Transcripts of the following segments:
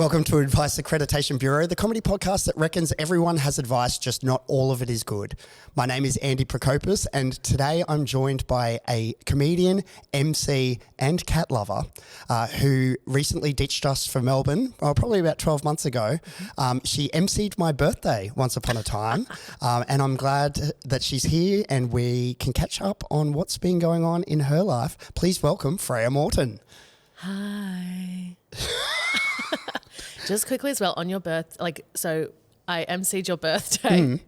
Welcome to Advice Accreditation Bureau, the comedy podcast that reckons everyone has advice, just not all of it is good. My name is Andy Prokopis, and today I'm joined by a comedian, MC and cat lover who recently ditched us for Melbourne, probably about 12 months ago. She MC'd my birthday once upon a time, and I'm glad that she's here and we can catch up on what's been going on in her life. Please welcome Freya Morton. Hi. Just quickly as well, on your so I emceed your birthday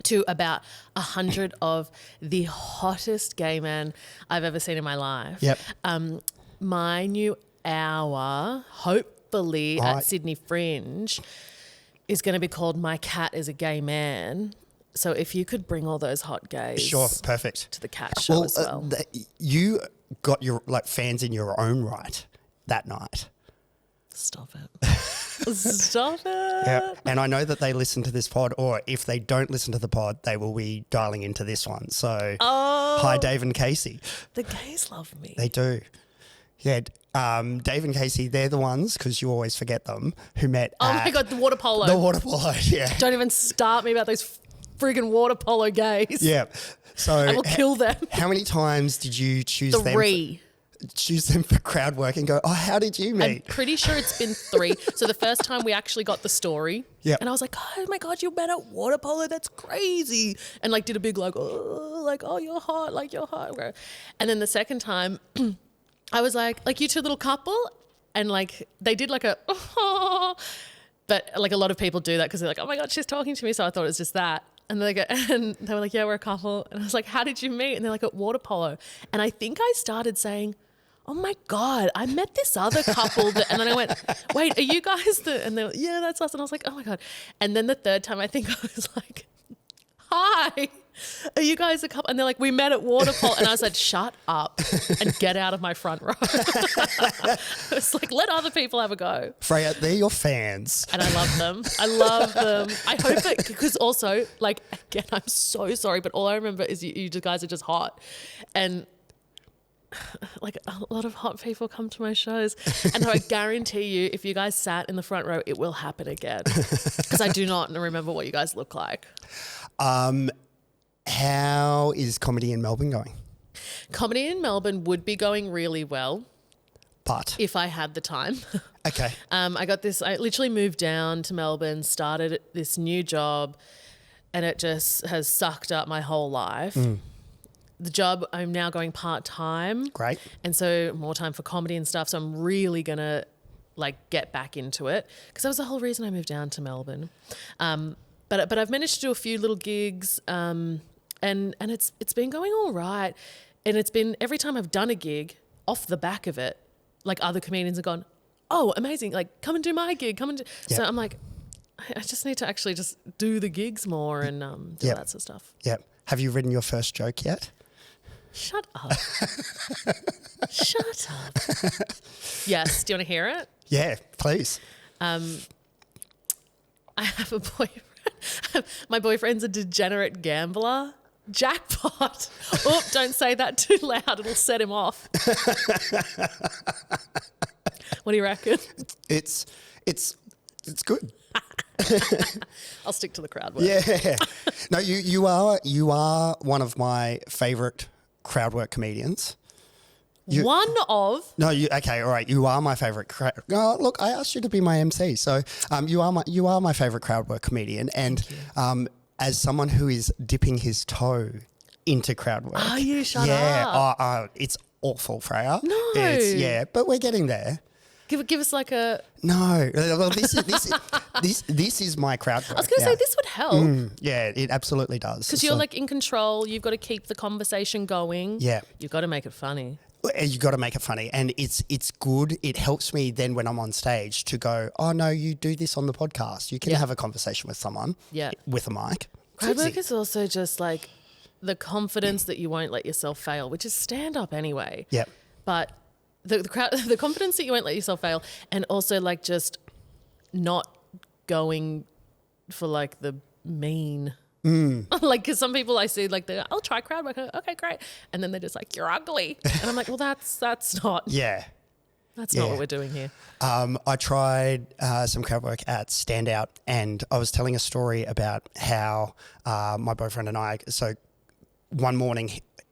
to about 100 of the hottest gay men I've ever seen in my life. Yep. My new hour, hopefully at Sydney Fringe, is going to be called My Cat is a Gay Man. So if you could bring all those hot gays, Sure, perfect, to the cat show as well. You got your fans in your own right that night. Stop it. Stop it. Yeah, and I know that they listen to this pod, or if they don't listen to the pod, they will be dialing into this one. So, hi, Dave and Casey. The gays love me. They do. Yeah, Dave and Casey, they're the ones, because you always forget them, who met at my God, the water polo. The water polo, yeah. Don't even start me about those friggin' water polo gays. Yeah. So I will kill them. How many times did you choose them? 3. Choose them for crowd work and go, oh, how did you meet? I'm pretty sure it's been 3. So the first time we actually got the story. Yeah. And I was like, oh my God, you met at water polo. That's crazy. And did a big oh, you're hot. You're hot. And then the second time I was like, you two little couple. And they did but a lot of people do that because they're like, oh my God, she's talking to me. So I thought it was just that. And they were like, yeah, we're a couple. And I was like, how did you meet? And they're like, at water polo. And I think I started saying, oh my God, I met this other couple. And then I went, wait, are you guys and they were, yeah, that's us. And I was like, oh my God. And then the third time I think I was like, hi, are you guys a couple? And they're like, we met at water polo. And I said, shut up and get out of my front row. It's like, let other people have a go. Freya, they're your fans. And I love them. I love them. I hope that, because also, again, I'm so sorry, but all I remember is you guys are just hot. And a lot of hot people come to my shows, and I guarantee you, if you guys sat in the front row, it will happen again, because I do not remember what you guys look like. How is comedy in Melbourne going? Comedy in Melbourne would be going really well, but if I had the time. Okay. I literally moved down to Melbourne, started this new job, and it just has sucked up my whole life. The job, I'm now going part-time. Great. And so more time for comedy and stuff. So I'm really going to get back into it, because that was the whole reason I moved down to Melbourne. But I've managed to do a few little gigs, and it's been going all right. And it's been, every time I've done a gig, off the back of it, other comedians have gone, oh, amazing, come and do my gig, come and do. Yep. So I'm like, I just need to actually just do the gigs more and do that sort of stuff. Yeah. Have you written your first joke yet? Shut up. Shut up. Yes. Do you want to hear it? Yeah, please. I have a boyfriend. My boyfriend's a degenerate gambler. Jackpot. Oh, don't say that too loud. It'll set him off. What do you reckon? It's good. I'll stick to the crowd work. Yeah. No, you are one of my favourite crowd work comedians. No, okay, all right. You are my favourite crowd. Look, I asked you to be my MC, so you are my favourite crowd work comedian, and as someone who is dipping his toe into crowd work, are you? Shut up. It's awful, Freya. No, but we're getting there. Give us a no. Well, this is my crowd work. I was going to say this would help. Yeah, it absolutely does. Because you're in control. You've got to keep the conversation going. Yeah, you've got to make it funny. You got to make it funny, and it's good. It helps me then when I'm on stage to go, oh no, you do this on the podcast. You can have a conversation with someone. With a mic. Crowd work is also just the confidence that you won't let yourself fail, which is stand up anyway. Yeah, but. The confidence that you won't let yourself fail, and also just not going for the mean. Because some people I see I'll try crowd work. Okay, great, and then they're just you're ugly, and I'm like, well, that's not. Yeah. That's not what we're doing here. I tried some crowd work at Standout, and I was telling a story about how my boyfriend and I, so one morning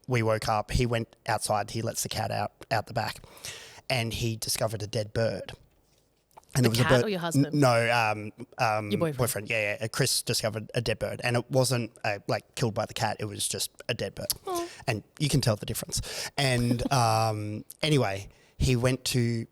we woke up, he went outside, he lets the cat out the back, and he discovered a dead bird. And the it was cat a bird, or your husband? No, your boyfriend. Yeah. Chris discovered a dead bird, and it wasn't like killed by the cat. It was just a dead bird, and you can tell the difference. And anyway, he went to,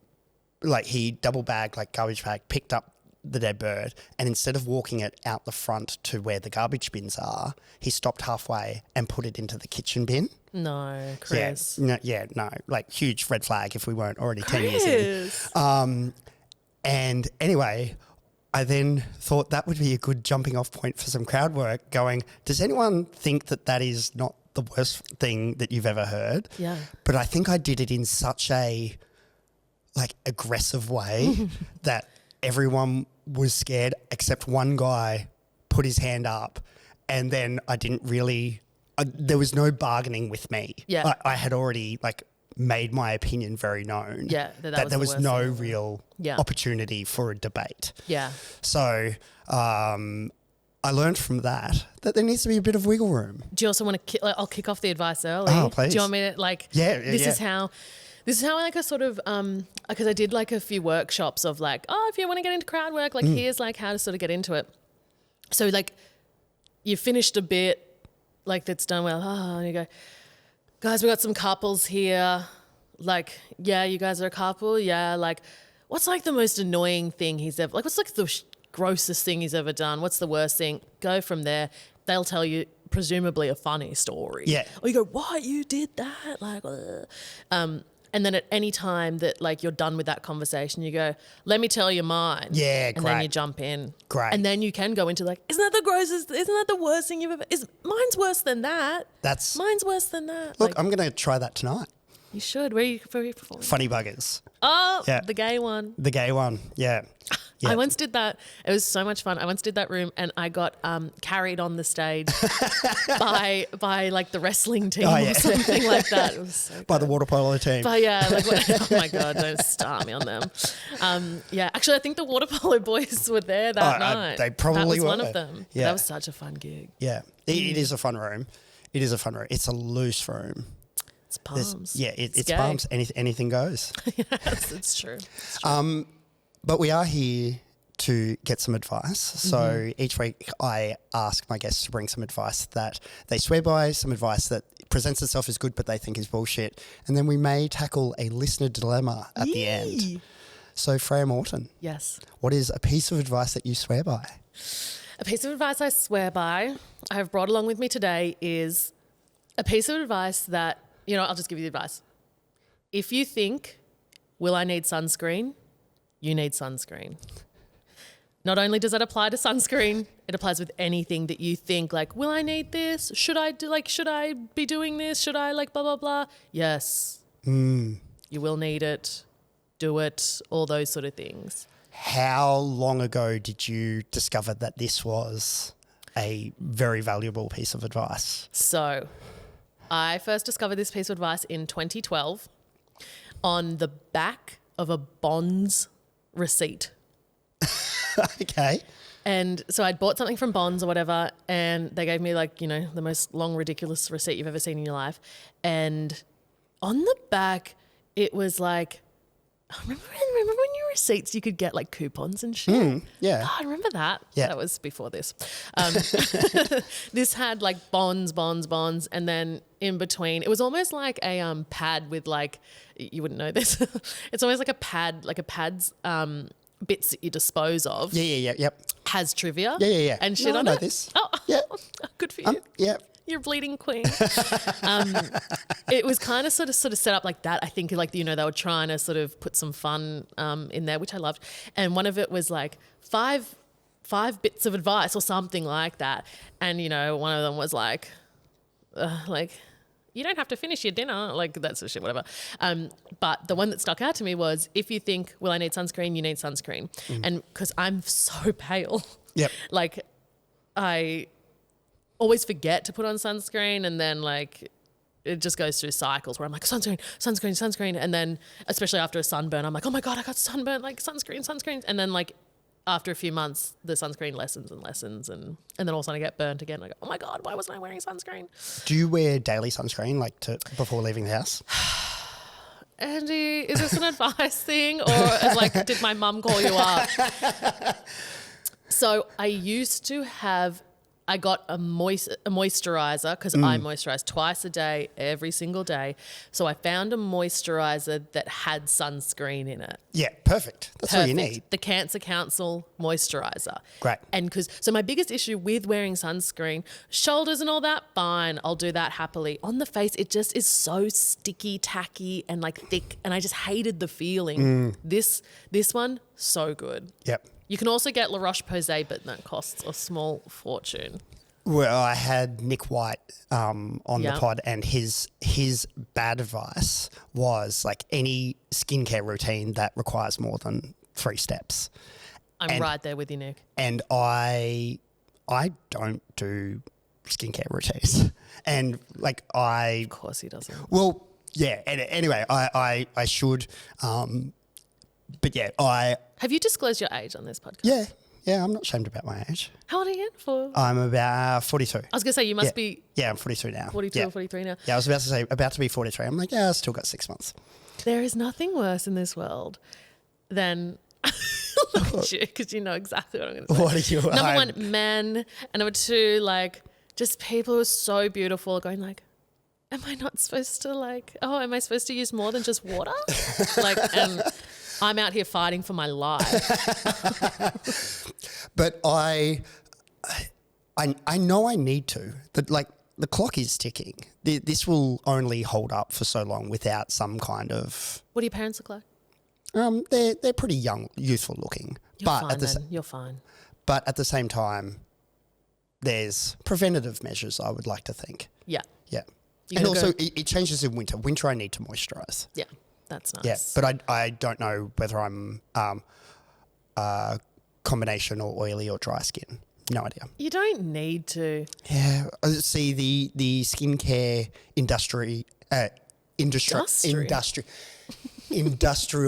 like, he double bagged, like garbage bag, picked up the dead bird, and instead of walking it out the front to where the garbage bins are, he stopped halfway and put it into the kitchen bin. No, Chris. No, like huge red flag if we weren't already 10 years in. And anyway, I then thought that would be a good jumping off point for some crowd work, going, does anyone think that is not the worst thing that you've ever heard? Yeah. But I think I did it in such a, like, aggressive way that everyone was scared except one guy put his hand up, and then I didn't really, there was no bargaining with me. Yeah. I had already, like, made my opinion very known. Yeah, that there was no thing. real opportunity for a debate. Yeah. So I learned from that there needs to be a bit of wiggle room. Do you also want to? I'll kick off the advice early. Oh, please. Do you want me to This is how. Like, I sort of, because I did like a few workshops of like, if you want to get into crowd work, like here's like how to sort of get into it. So like, you finished a bit, like that's done well. And you go, guys, we got some couples here. Like, yeah, you guys are a couple. Yeah, like, what's like the most annoying thing he's ever, like, what's like the grossest thing he's ever done? What's the worst thing? Go from there. They'll tell you presumably a funny story. Yeah. Or you go, what? You did that? Like, and then at any time that like you're done with that conversation, you go, let me tell you mine. Yeah, and then you jump in. Great. And then you can go into like, isn't that the grossest? Isn't that the worst thing you've ever? Mine's worse than that. Mine's worse than that. Look, like, I'm going to try that tonight. You should. Where are you performing? Funny Buggers. Oh, yeah. The gay one. The gay one, yeah. I once did that. It was so much fun. I once did that room and I got carried on the stage by like the wrestling team or something like that. It was so by the water polo team. But yeah, like, oh my God, don't start me on them. Actually, I think the water polo boys were there that night. They probably were. That was one of them. Yeah. That was such a fun gig. Yeah, it is a fun room. It is a fun room. It's a loose room. It's palms. It's palms. Anything goes. Yes, it's true. It's true. But we are here to get some advice. So each week I ask my guests to bring some advice that they swear by, some advice that presents itself as good but they think is bullshit. And then we may tackle a listener dilemma at the end. So Freya Morton. Yes. What is a piece of advice that you swear by? A piece of advice I swear by, I have brought along with me today, is a piece of advice that, I'll just give you the advice. If you think, will I need sunscreen? You need sunscreen. Not only does that apply to sunscreen, it applies with anything that you think like, will I need this? Should I be doing this? Should I blah, blah, blah? Yes. You will need it. Do it. All those sort of things. How long ago did you discover that this was a very valuable piece of advice? So I first discovered this piece of advice in 2012 on the back of a Bonds receipt. Okay. And so I'd bought something from Bonds or whatever, and they gave me the most long, ridiculous receipt you've ever seen in your life. And on the back, it was like, remember when your receipts you could get like coupons and shit? Yeah. God, I remember that. Yeah. That was before this. This had like bonds, and then in between, it was almost like a pad with like, you wouldn't know this. It's almost like a pad's bits that you dispose of. Yep. Has trivia. Yeah. And shit on I know it. This. Oh, yeah. Good for you. Yeah. You're a bleeding queen. It was kind of sort of set up like that. I think they were trying to sort of put some fun in there, which I loved. And one of it was like five bits of advice or something like that. And, one of them was like, you don't have to finish your dinner, like that sort of shit, whatever. But the one that stuck out to me was, if you think, will I need sunscreen, you need sunscreen. And because I'm so pale, yep. I always forget to put on sunscreen, and then it just goes through cycles where I'm like, sunscreen, sunscreen, sunscreen. And then especially after a sunburn, I'm like, oh my God, I got sunburn, like sunscreen, sunscreen. And then like after a few months, the sunscreen lessens and lessens. And then all of a sudden I get burnt again. I go, oh my God, why wasn't I wearing sunscreen? Do you wear daily sunscreen like before leaving the house? Andy, is this an advice thing or is like, did my mum call you up? So I used to have, I got a moisturizer because I moisturize twice a day, every single day. So I found a moisturizer that had sunscreen in it. Yeah, perfect. That's all you need. The Cancer Council moisturizer. Great. And so my biggest issue with wearing sunscreen, shoulders and all that, fine, I'll do that happily. On the face, it just is so sticky, tacky, and like thick, and I just hated the feeling. This one, so good. Yep. You can also get La Roche-Posay, but that costs a small fortune. Well, I had Nick White on the pod, and his bad advice was like any skincare routine that requires more than 3 steps. I'm right there with you, Nick. And I don't do skincare routines, and like Of course he doesn't. Well, yeah. And anyway, I should. But yeah, Have you disclosed your age on this podcast? Yeah, I'm not ashamed about my age. How old are you for? I'm about 42. I was going to say, you must be... Yeah, I'm 42 now. 42 or 43 now. Yeah, I was about to say, about to be 43. I'm like, yeah, I've still got 6 months. There is nothing worse in this world than... Look at you, because you know exactly what I'm going to say. What are you... Number one, men. And number two, like, just people who are so beautiful going like, am I not supposed to like... Oh, am I supposed to use more than just water? Like, and... I'm out here fighting for my life. But I know I need to. But like the clock is ticking. This will only hold up for so long without some kind of. What do your parents look like? They're pretty young, youthful looking. You're fine. But at the same time, there's preventative measures. I would like to think. Yeah. Yeah. And also, it changes in winter. Winter, I need to moisturise. Yeah. That's nice. Yeah, but I don't know whether I'm combination or oily or dry skin. No idea. You don't need to. Yeah. See, the skincare industrial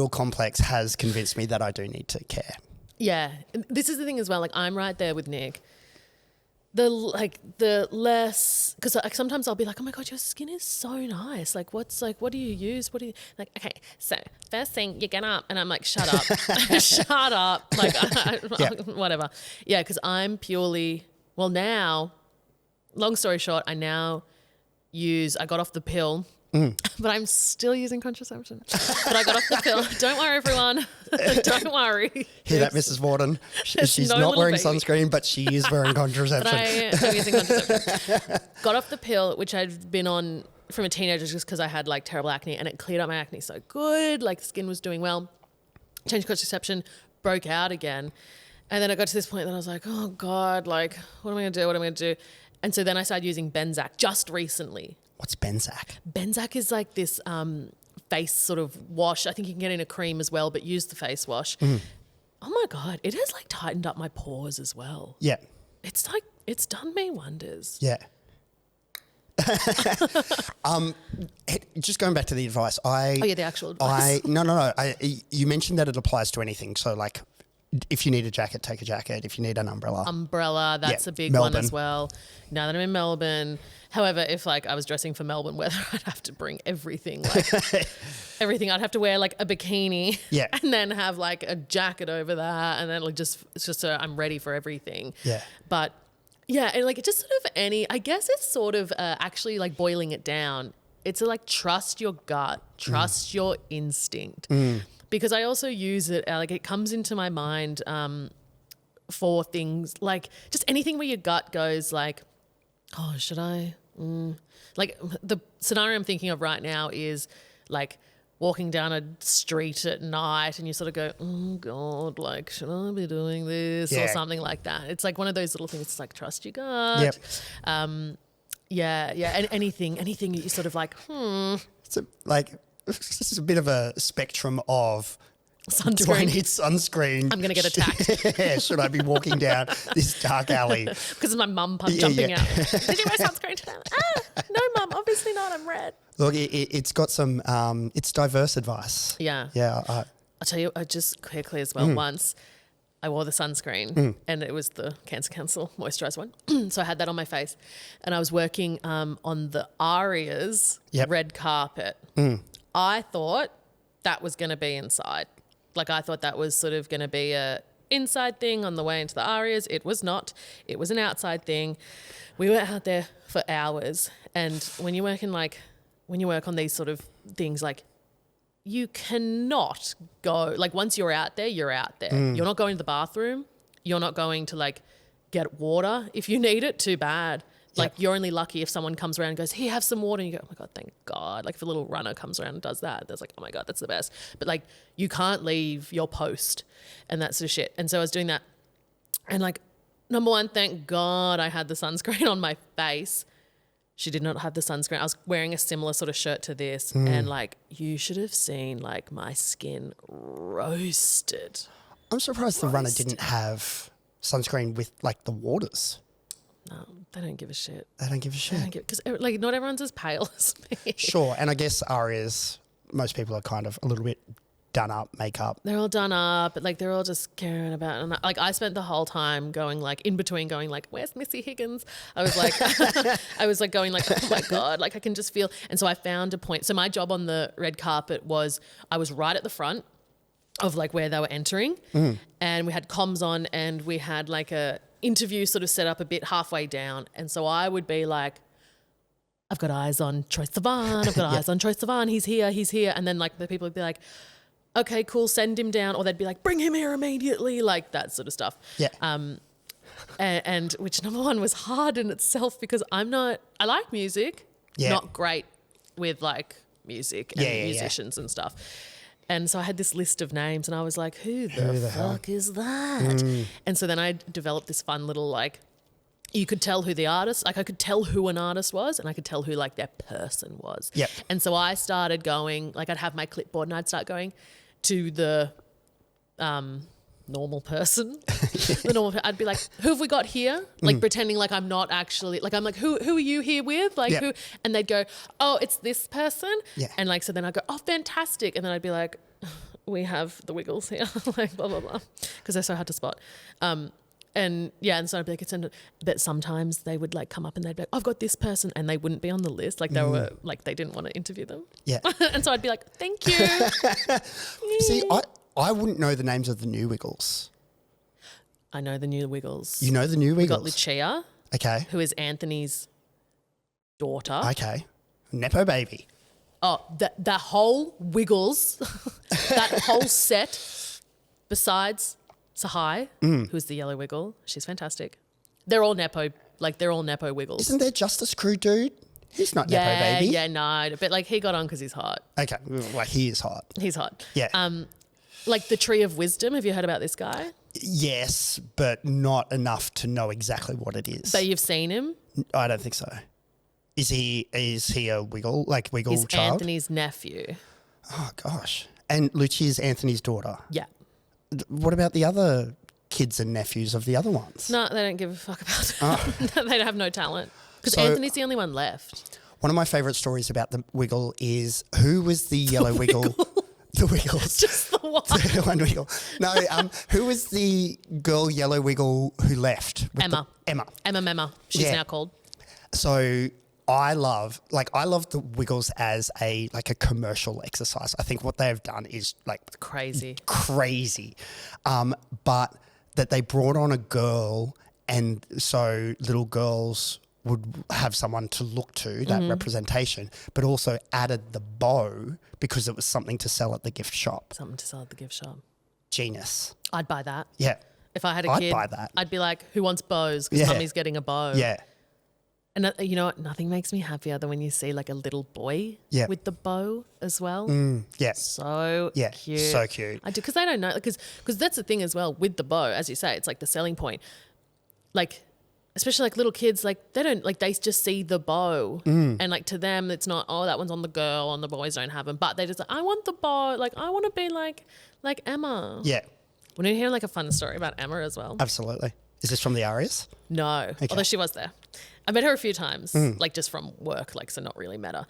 complex has convinced me that I do need to care. Yeah. This is the thing as well. Like, I'm right there with Nick. The less, because like sometimes I'll be like, oh my God, your skin is so nice. Like, what do you use? What do you, like, okay, so first thing you get up, and I'm like, shut up, shut up. Like, whatever. Yeah, because I'm purely, well now, long story short, I got off the pill. But I'm still using contraception. But I got off the pill. Don't worry, everyone. Don't worry. Hear that, Mrs. Morton? She's not wearing sunscreen, but she is wearing contraception. I'm using contraception. Got off the pill, which I'd been on from a teenager just because I had like terrible acne, and it cleared up my acne so good. Like the skin was doing well. Changed contraception, broke out again. And then I got to this point that I was like, oh God, like what am I going to do? What am I going to do? And so then I started using Benzac just recently. What's Benzac? Benzac is like this face sort of wash. I think you can get in a cream as well, but use the face wash. Oh my God, it has like tightened up my pores as well. Yeah. It's like, it's done me wonders. Yeah. Just going back to the advice, the actual advice. No. You mentioned that it applies to anything. So like, if you need a jacket, take a jacket. If you need an umbrella. That's a big one as well. Now that I'm in Melbourne. However, if like I was dressing for Melbourne weather, I'd have to bring everything. Like everything. I'd have to wear like a bikini. Yeah. And then have like a jacket over that. And then like it's just so I'm ready for everything. Yeah. But yeah, and like it just sort of I guess it's sort of actually like boiling it down. It's like trust your gut, trust your instinct. Because I also use it, like it comes into my mind for things like just anything where your gut goes like, oh, should I? Like the scenario I'm thinking of right now is like walking down a street at night and you sort of go, oh God, like should I be doing this or something like that. It's like one of those little things. It's like trust your gut. Yep. And anything that you sort of like, It's it's a bit of a spectrum of sunscreen. Do I need sunscreen? I'm going to get attacked. Yeah, should I be walking down this dark alley? Because of my mum jumping out. Did you wear sunscreen today? No, mum, obviously not. I'm red. Look, it's got some, it's diverse advice. Yeah. Yeah. I'll tell you, just quickly as well, once I wore the sunscreen and it was the Cancer Council moisturiser one. So I had that on my face and I was working on the Aria's red carpet. I thought that was going to be inside. Like I thought that was sort of going to be a inside thing on the way into the Arias. It was not. It was an outside thing. We were out there for hours. And when you work on these sort of things, like you cannot go, like once you're out there, you're out there. You're not going to the bathroom. You're not going to like get water if you need it. Too bad. Like you're only lucky if someone comes around and goes, here, have some water. And you go, oh my God, thank God. Like if a little runner comes around and does that, that's like, oh my God, that's the best. But like you can't leave your post and that sort of shit. And so I was doing that. And like, number one, thank God I had the sunscreen on my face. She did not have the sunscreen. I was wearing a similar sort of shirt to this. And like, you should have seen like my skin roasted. I'm surprised the runner didn't have sunscreen with like the waters. No, they don't give a shit. They don't give a shit. Because like not everyone's as pale as me. Sure, and I guess Arias, most people are kind of a little bit done up, makeup. They're all done up, but like they're all just caring about. And like I spent the whole time going like in between, going like, "Where's Missy Higgins?" I was like, I was like going like, "Oh my God!" Like I can just feel. And so I found a point. So my job on the red carpet was I was right at the front of like where they were entering, and we had comms on, and we had like a interview sort of set up a bit halfway down. And so I would be like, I've got eyes on Troye Sivan. I've got eyes on Troye Sivan. He's here. And then like the people would be like, okay, cool, send him down. Or they'd be like, bring him here immediately. Like that sort of stuff. Yeah. And which number one was hard in itself because I like music, not great with like music and musicians and stuff. And so I had this list of names and I was like, who the fuck is that? And so then I developed this fun little like, you could tell who the artist, like I could tell who an artist was and I could tell who like their person was. Yep. And so I started going, like I'd have my clipboard and I'd start going to the normal person. I'd be like, who have we got here? Like pretending like I'm not actually, like I'm like, who are you here with? Like who? And they'd go, oh, it's this person. Yeah. And like, so then I'd go, oh, fantastic. And then I'd be like, we have the Wiggles here, like blah, blah, blah. Because they're so hard to spot. And so I'd be like, but sometimes they would like come up and they'd be like, I've got this person, and they wouldn't be on the list. Like they were like, they didn't want to interview them. Yeah. And so I'd be like, thank you. See, I wouldn't know the names of the new Wiggles. I know the new Wiggles. You know the new Wiggles? We got Lucia. Okay. Who is Anthony's daughter. Okay. Nepo baby. Oh, the whole Wiggles, that whole set, besides Sahai, who is the yellow Wiggle. She's fantastic. They're all Nepo, like they're all Nepo Wiggles. Isn't there Justice Crew dude? He's not Nepo baby. Yeah, no. But like he got on because he's hot. Okay. Well, he is hot. He's hot. Yeah. Like the Tree of Wisdom. Have you heard about this guy? Yes, but not enough to know exactly what it is. But you've seen him? I don't think so. Is he a Wiggle, like Wiggle He's child? Anthony's nephew. Oh, gosh. And Lucia's Anthony's daughter. Yeah. What about the other kids and nephews of the other ones? No, they don't give a fuck about them. They have no talent. Because Anthony's the only one left. One of my favourite stories about the Wiggle is who was the yellow Wiggle? The Wiggles. Just the one. The one Wiggle. No, who was the girl yellow Wiggle who left? Emma. Emma Memma. She's now called. So I love the Wiggles as a commercial exercise. I think what they've done is like crazy. But that they brought on a girl, and so little girls would have someone to look to, that representation, but also added the bow because it was something to sell at the gift shop. Something to sell at the gift shop. Genius. I'd buy that. Yeah. If I had a kid, I'd buy that. I'd be like, who wants bows? Because mummy's getting a bow. Yeah. And you know what? Nothing makes me happier than when you see like a little boy with the bow as well. Yeah. So cute. So cute. I do, because they don't know, because that's the thing as well with the bow, as you say, it's like the selling point. Like especially like little kids, like they don't, like they just see the bow and like to them it's not, oh, that one's on the girl and the boys don't have them, but they just like, I want the bow, like I want to be like Emma. Yeah. Want to hear like a fun story about Emma as well? Absolutely. Is this from the Arias? No, although she was there. I met her a few times, like just from work, like so not really met her.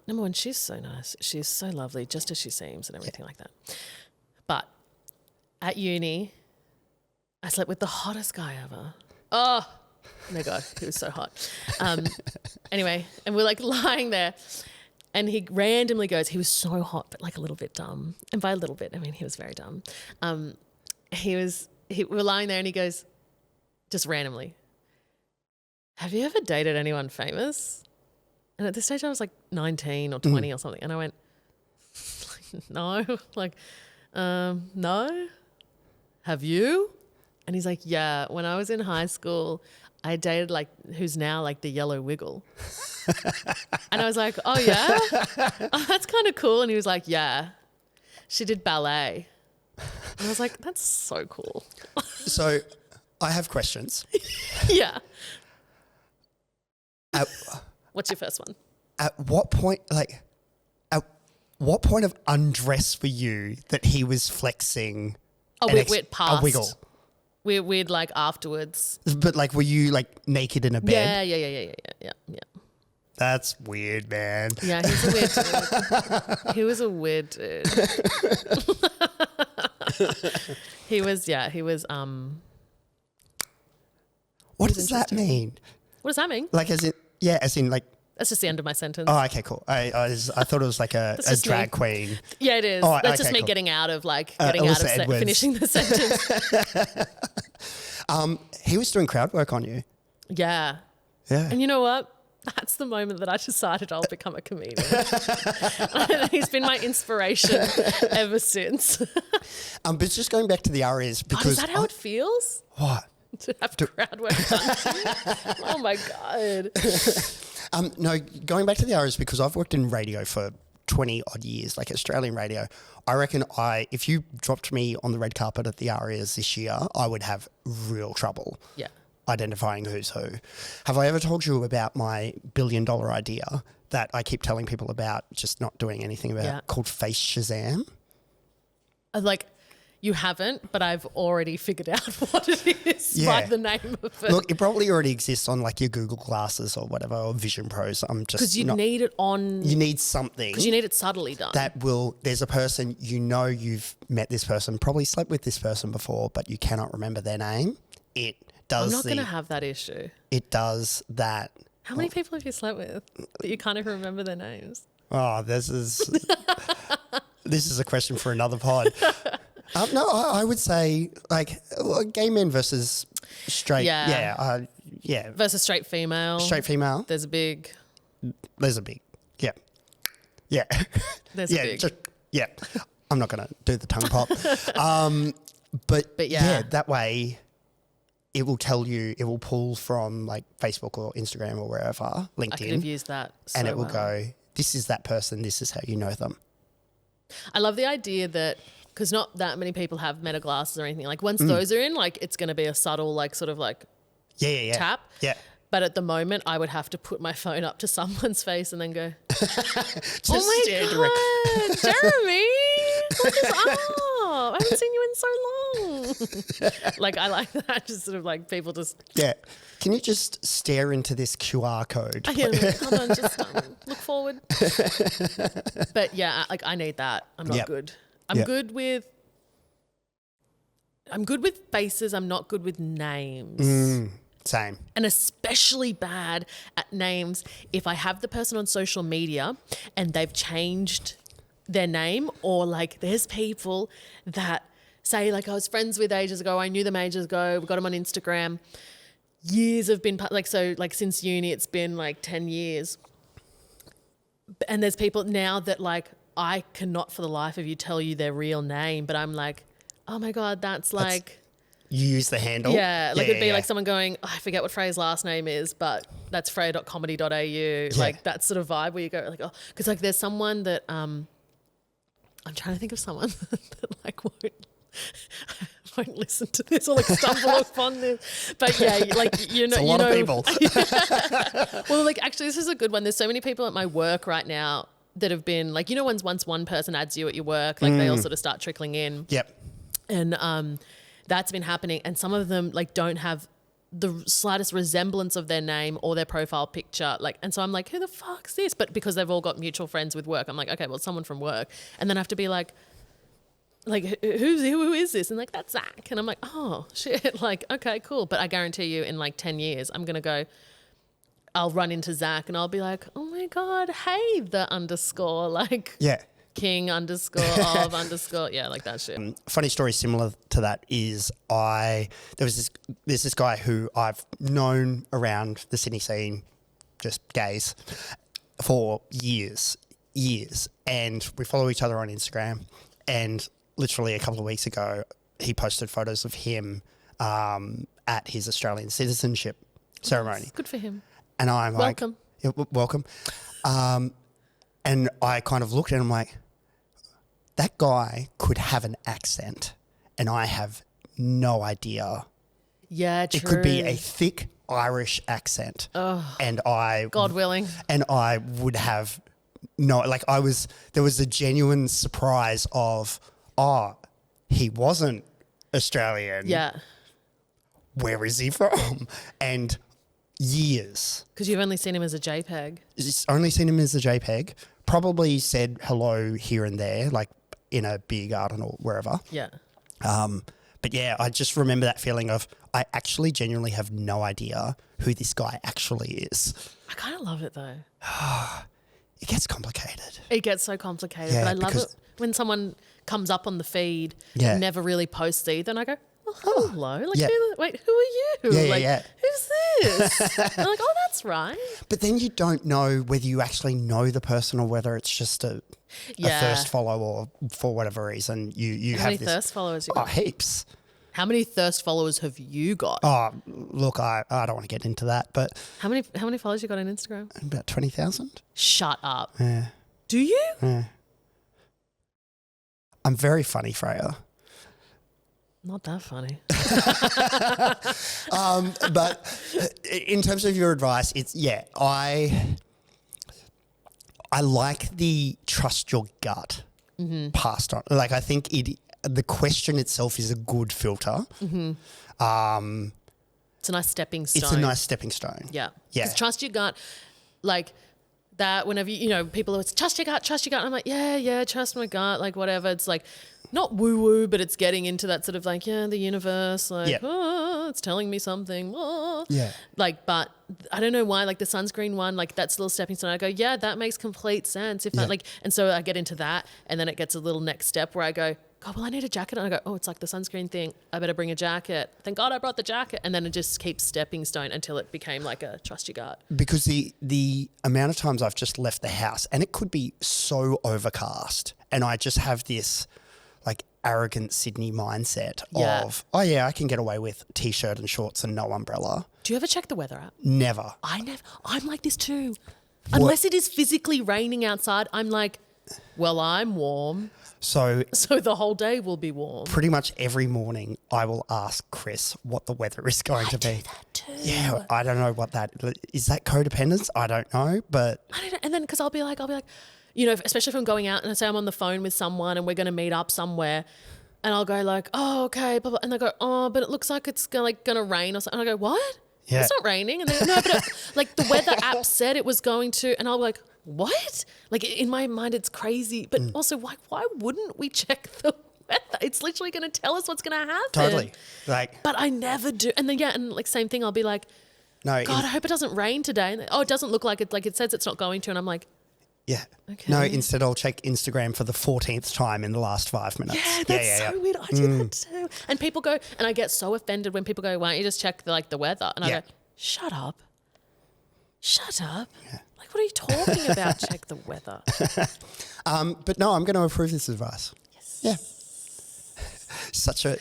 Number one, she's so nice. She's so lovely, just as she seems and everything like that. But at uni, I slept with the hottest guy ever. Oh my God, he was so hot. Anyway, and we're like lying there and he randomly goes, he was so hot, but like a little bit dumb. And by a little bit, I mean, he was very dumb. We were lying there and he goes, just randomly, have you ever dated anyone famous? And at this stage I was like 19 or 20 or something. And I went, no, no. Have you? And he's like, yeah, when I was in high school, I dated like, who's now like the yellow wiggle. And I was like, oh yeah? Oh, that's kind of cool. And he was like, yeah, she did ballet. And I was like, that's so cool. So I have questions. Yeah. What's your first one? At what point of undress for you that he was flexing We're past. a wiggle? We'd like afterwards. But like, were you like naked in a bed? Yeah. That's weird, man. Yeah, he's a weird dude. He was a weird dude. He was. What does that mean? What does that mean? Like, as in like. That's just the end of my sentence. Oh, okay, cool. I thought it was like a drag queen. Yeah, it is. Oh, that's just me cool. getting out of finishing the sentence. He was doing crowd work on you. Yeah. Yeah. And you know what? That's the moment that I decided I'll become a comedian. He's been my inspiration ever since. But just going back to the Arias because is that how it feels? What? To have crowd work done to you? Oh my God. No, going back to the Arias because I've worked in radio for 20 odd years, like Australian radio. I reckon if you dropped me on the red carpet at the Arias this year, I would have real trouble. Yeah. Identifying who's who. Have I ever told you about my $1 billion idea that I keep telling people about, just not doing anything about, called Face Shazam? Like, you haven't, but I've already figured out what it is by the name of it. Look, it probably already exists on like your Google Glasses or whatever, or Vision Pros. I'm just because you need it on. You need something because you need it subtly done. There's a person you've met this person, probably slept with this person before, but you cannot remember their name. It does. I'm not going to have that issue. It does that. How many people have you slept with that you can't even remember their names? Oh, this is a question for another pod. No, I would say like gay men versus straight. Yeah. Versus straight female. Straight female. There's a big. Yeah. There's a big. I'm not going to do the tongue pop. But that way it will tell you, it will pull from like Facebook or Instagram or wherever, LinkedIn. I could have used that so and it will go, this is that person, this is how you know them. I love the idea that, because not that many people have Meta glasses or anything. Like once those are in, like it's going to be a subtle, like sort of like tap. Yeah. But at the moment, I would have to put my phone up to someone's face and then go, Just oh my God, Jeremy, what is up? I haven't seen you in so long. Like I like that, just sort of like people just. Yeah. Can you just stare into this QR code? Hold on, just look forward. But yeah, like I need that. I'm not good. I'm good with faces. I'm not good with names. Same. And especially bad at names if I have the person on social media and they've changed their name, or like there's people that say like I was friends with ages ago, I knew them ages ago, we got them on Instagram. Years have been like, so like since uni it's been like 10 years. And there's people now that like I cannot for the life of you tell you their real name, but I'm like, oh my God, that's like... You use the handle? Yeah, like it'd be like someone going, I forget what Freya's last name is, but that's freya.comedy.au. Yeah. Like that sort of vibe where you go like, oh, because like there's someone that, I'm trying to think of someone that like won't, don't listen to this or like stumble upon this. But yeah, like, you know, it's a lot of people. Well, like actually this is a good one. There's so many people at my work right now that have been like, you know, once one person adds you at your work, like they all sort of start trickling in. Yep. And that's been happening. And some of them like don't have the slightest resemblance of their name or their profile picture. Like, and so I'm like, who the fuck's this? But because they've all got mutual friends with work, I'm like, okay, well, it's someone from work. And then I have to be like, who is this? And like, that's Zach. And I'm like, oh shit. Like, okay, cool. But I guarantee you in like 10 years, I'm going to go, I'll run into Zach and I'll be like, oh my God, hey, the underscore, like king underscore of underscore. Yeah, like that shit. Funny story similar to that is there's this guy who I've known around the Sydney scene, just gays, for years. And we follow each other on Instagram. And literally a couple of weeks ago, he posted photos of him at his Australian citizenship ceremony. Good for him. And I'm welcome. Like, yeah, welcome. And I kind of looked at him like, that guy could have an accent and I have no idea. Yeah, true. It could be a thick Irish accent. Oh, and I... God willing. And I would have there was a genuine surprise of, he wasn't Australian. Yeah. Where is he from? And... years. Because you've only seen him as a JPEG. Only seen him as a JPEG. Probably said hello here and there, like in a beer garden or wherever. Yeah. But yeah, I just remember that feeling of I actually genuinely have no idea who this guy actually is. I kind of love it though. It gets complicated. It gets so complicated. Yeah, but I love it when someone comes up on the feed and never really posts either and I go, oh, hello. Like, wait, who are you? Who's this? I'm like, oh, that's right. But then you don't know whether you actually know the person or whether it's just a thirst follow or for whatever reason you How have many thirst followers you got? Oh, heaps. How many thirst followers have you got? Oh, look, I don't want to get into that, but... How many followers you got on Instagram? About 20,000. Shut up. Yeah. Do you? Yeah. I'm very funny, Freya. Not that funny. But in terms of your advice, it's, I like the trust your gut passed on. Like, I think the question itself is a good filter. Mm-hmm. It's a nice stepping stone. It's a nice stepping stone. Yeah. Yeah. Because trust your gut, like that whenever, people always trust your gut. And I'm like, yeah, trust my gut, like whatever. It's like, not woo-woo, but it's getting into that sort of like, the universe, like, it's telling me something. Oh. Yeah. Like, but I don't know why, like the sunscreen one, like that's a little stepping stone. I go, yeah, that makes complete sense. And so I get into that and then it gets a little next step where I go, God, well, I need a jacket. And I go, oh, it's like the sunscreen thing. I better bring a jacket. Thank God I brought the jacket. And then it just keeps stepping stone until it became like a trust your gut. Because the amount of times I've just left the house and it could be so overcast and I just have this like arrogant Sydney mindset of, I can get away with T-shirt and shorts and no umbrella. Do you ever check the weather app? Never. I'm like this too. Unless it is physically raining outside, I'm like, well, I'm warm. So the whole day will be warm. Pretty much every morning I will ask Chris what the weather is going to be. I do that too. Yeah, I don't know what that is. That codependence? I don't know, but I don't know. And then because I'll be like, especially if I'm going out and I say I'm on the phone with someone and we're going to meet up somewhere, and I'll go like, oh, okay, blah, blah, and they go, oh, but it looks like it's going to rain or something. And I go, what? Yeah. It's not raining. And they go, no, but like the weather app said it was going to, and I'll be like, what? Like in my mind, it's crazy. But also, why wouldn't we check the weather? It's literally going to tell us what's going to happen. Totally. But I never do. And then, and like same thing, I'll be like, no, God, I hope it doesn't rain today. And it doesn't look like it. Like it says it's not going to. And I'm like, yeah. Okay. No, instead I'll check Instagram for the 14th time in the last 5 minutes. Yeah, that's so weird. I do that too. And people go, and I get so offended when people go, why don't you just check the weather? And I go, shut up. Yeah. Like, what are you talking about? Check the weather. But no, I'm going to approve this advice. Yes.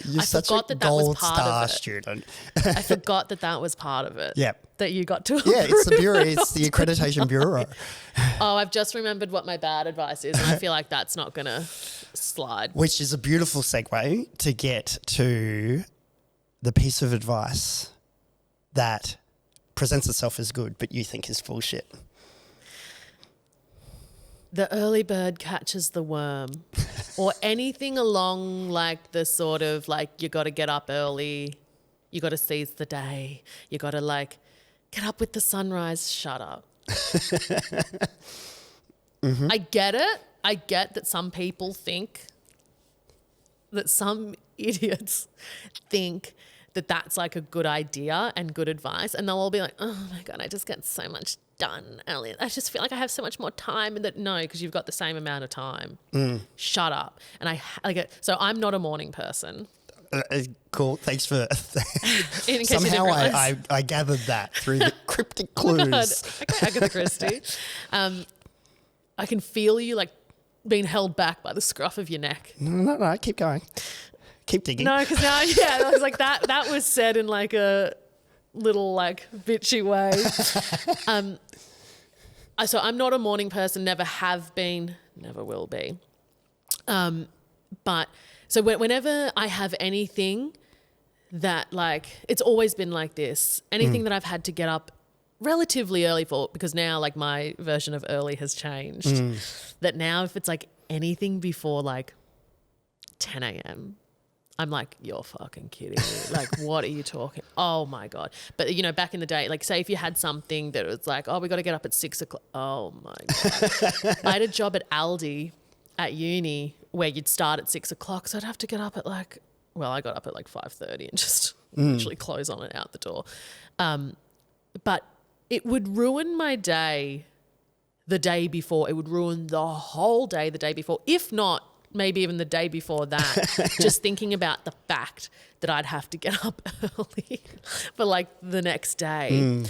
You're such a gold star student. I forgot that was part of it. Yeah. That you got to approve. Yeah, it's the bureau. It's the accreditation bureau. Oh, I've just remembered what my bad advice is, and I feel like that's not going to slide. Which is a beautiful segue to get to the piece of advice that presents itself as good, but you think is bullshit. The early bird catches the worm, or anything along like the sort of like you got to get up early, you got to seize the day, you got to like get up with the sunrise. Shut up. Mm-hmm. I get it. I get that some people think that some idiots think that that's like a good idea and good advice, and they'll all be like, oh my God, I just get so much done early. I just feel like I have so much more time, and that no, because you've got the same amount of time. Shut up. And I like it. So I'm not a morning person. Cool. Thanks for. In case Somehow you didn't realize. I gathered that through the cryptic clues. Oh my God. Okay, Agatha Christie. I can feel you like being held back by the scruff of your neck. No. Keep going. Keep digging. No, because now, I was like that was said in like a little like bitchy way. So I'm not a morning person, never have been, never will be. But so whenever I have anything that like, it's always been like this, anything that I've had to get up relatively early for, because now like my version of early has changed, that now if it's like anything before like 10 a.m., I'm like, you're fucking kidding me. Like, what are you talking? Oh my God. But you know, back in the day, like say if you had something that was like, oh, we got to get up at 6 o'clock. Oh my God. I had a job at Aldi at uni where you'd start at 6 o'clock. So I'd have to get up at like, well, I got up at like 5:30 and just literally close on and out the door. But it would ruin my day the day before. It would ruin the whole day the day before, if not maybe even the day before that, just thinking about the fact that I'd have to get up early for like the next day.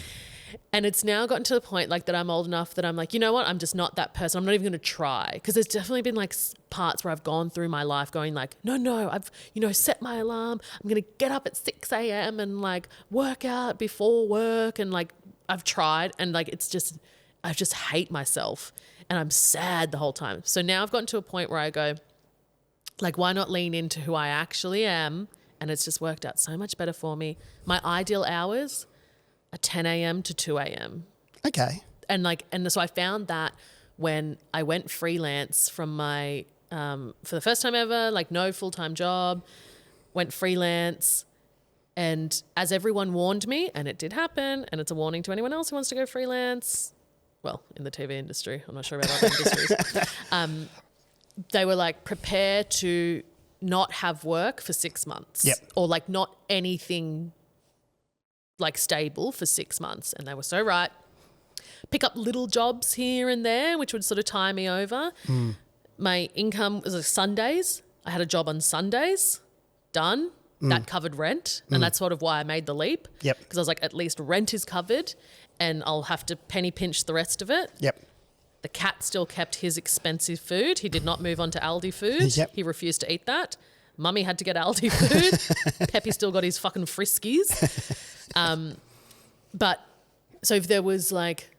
And it's now gotten to the point like that I'm old enough that I'm like, you know what? I'm just not that person. I'm not even going to try. Because there's definitely been like parts where I've gone through my life going like, no, I've, set my alarm. I'm going to get up at 6 a.m. and like work out before work. And like I've tried and like I just hate myself and I'm sad the whole time. So now I've gotten to a point where I go, like, why not lean into who I actually am? And it's just worked out so much better for me. My ideal hours are 10 a.m. to 2 a.m. Okay. And so I found that when I went freelance from my, for the first time ever, like no full-time job, went freelance. And as everyone warned me, and it did happen, and it's a warning to anyone else who wants to go freelance, well, in the TV industry, I'm not sure about other industries. They were like, prepare to not have work for 6 months. Yep. Or like not anything like stable for 6 months. And they were so right. Pick up little jobs here and there, which would sort of tie me over. My income was like Sundays. I had a job on Sundays, done. That covered rent. And that's sort of why I made the leap. Yep. Because I was like, at least rent is covered and I'll have to penny pinch the rest of it. Yep. The cat still kept his expensive food. He did not move on to Aldi food. Yep. He refused to eat that. Mummy had to get Aldi food. Peppy still got his fucking Friskies. But so if there was like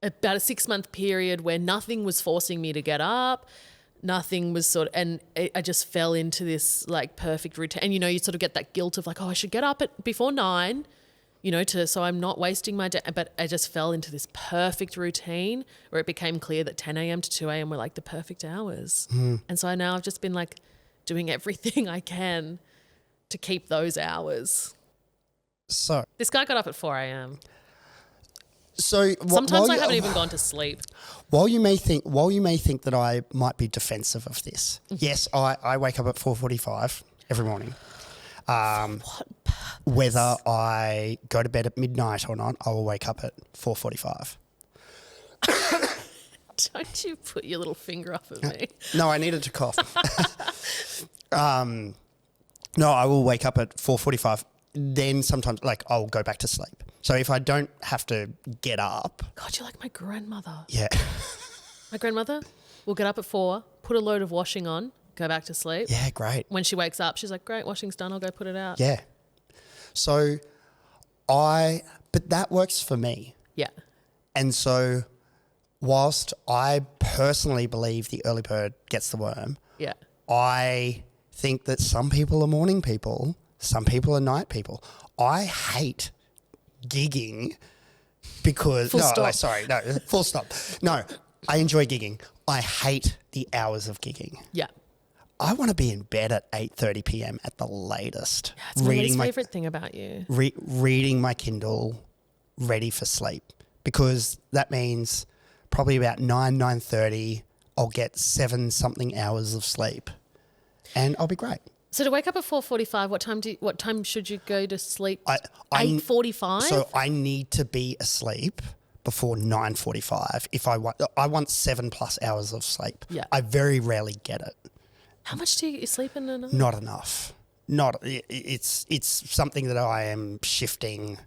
about a 6 month period where nothing was forcing me to get up, nothing was and I just fell into this like perfect routine. And, you sort of get that guilt of like, oh, I should get up before 9, so I'm not wasting my day. But I just fell into this perfect routine where it became clear that 10 a.m. to 2 a.m. were like the perfect hours. And so now I've just been like doing everything I can to keep those hours. So this guy got up at 4 a.m. So sometimes I haven't even gone to sleep. While you may think that I might be defensive of this, yes, I wake up at 4:45 every morning. What purpose? Whether I go to bed at midnight or not, I will wake up at 4:45. Don't you put your little finger up at me. No, I needed to cough. No, I will wake up at 4:45. Then sometimes, I'll go back to sleep. So if I don't have to get up... God, you're like my grandmother. Yeah. My grandmother will get up at 4, put a load of washing on, go back to sleep. Yeah, great. When she wakes up, she's like, great, washing's done, I'll go put it out. Yeah. So but that works for me. Yeah. And so whilst I personally believe the early bird gets the worm, Yeah. I think that some people are morning people, some people are night people. I hate gigging because Full stop. Full stop. No, I enjoy gigging. I hate the hours of gigging. Yeah. I want to be in bed at 8:30 p.m. at the latest. Yeah, it's my least favourite thing about you. Reading my Kindle, ready for sleep, because that means probably about 9:30 I'll get 7-something hours of sleep and I'll be great. So to wake up at 4:45, what time should you go to sleep? 8:45? So I need to be asleep before 9:45 if I want 7+ hours of sleep. Yeah. I very rarely get it. How much do you sleep in a night? Not enough. It's something that I am shifting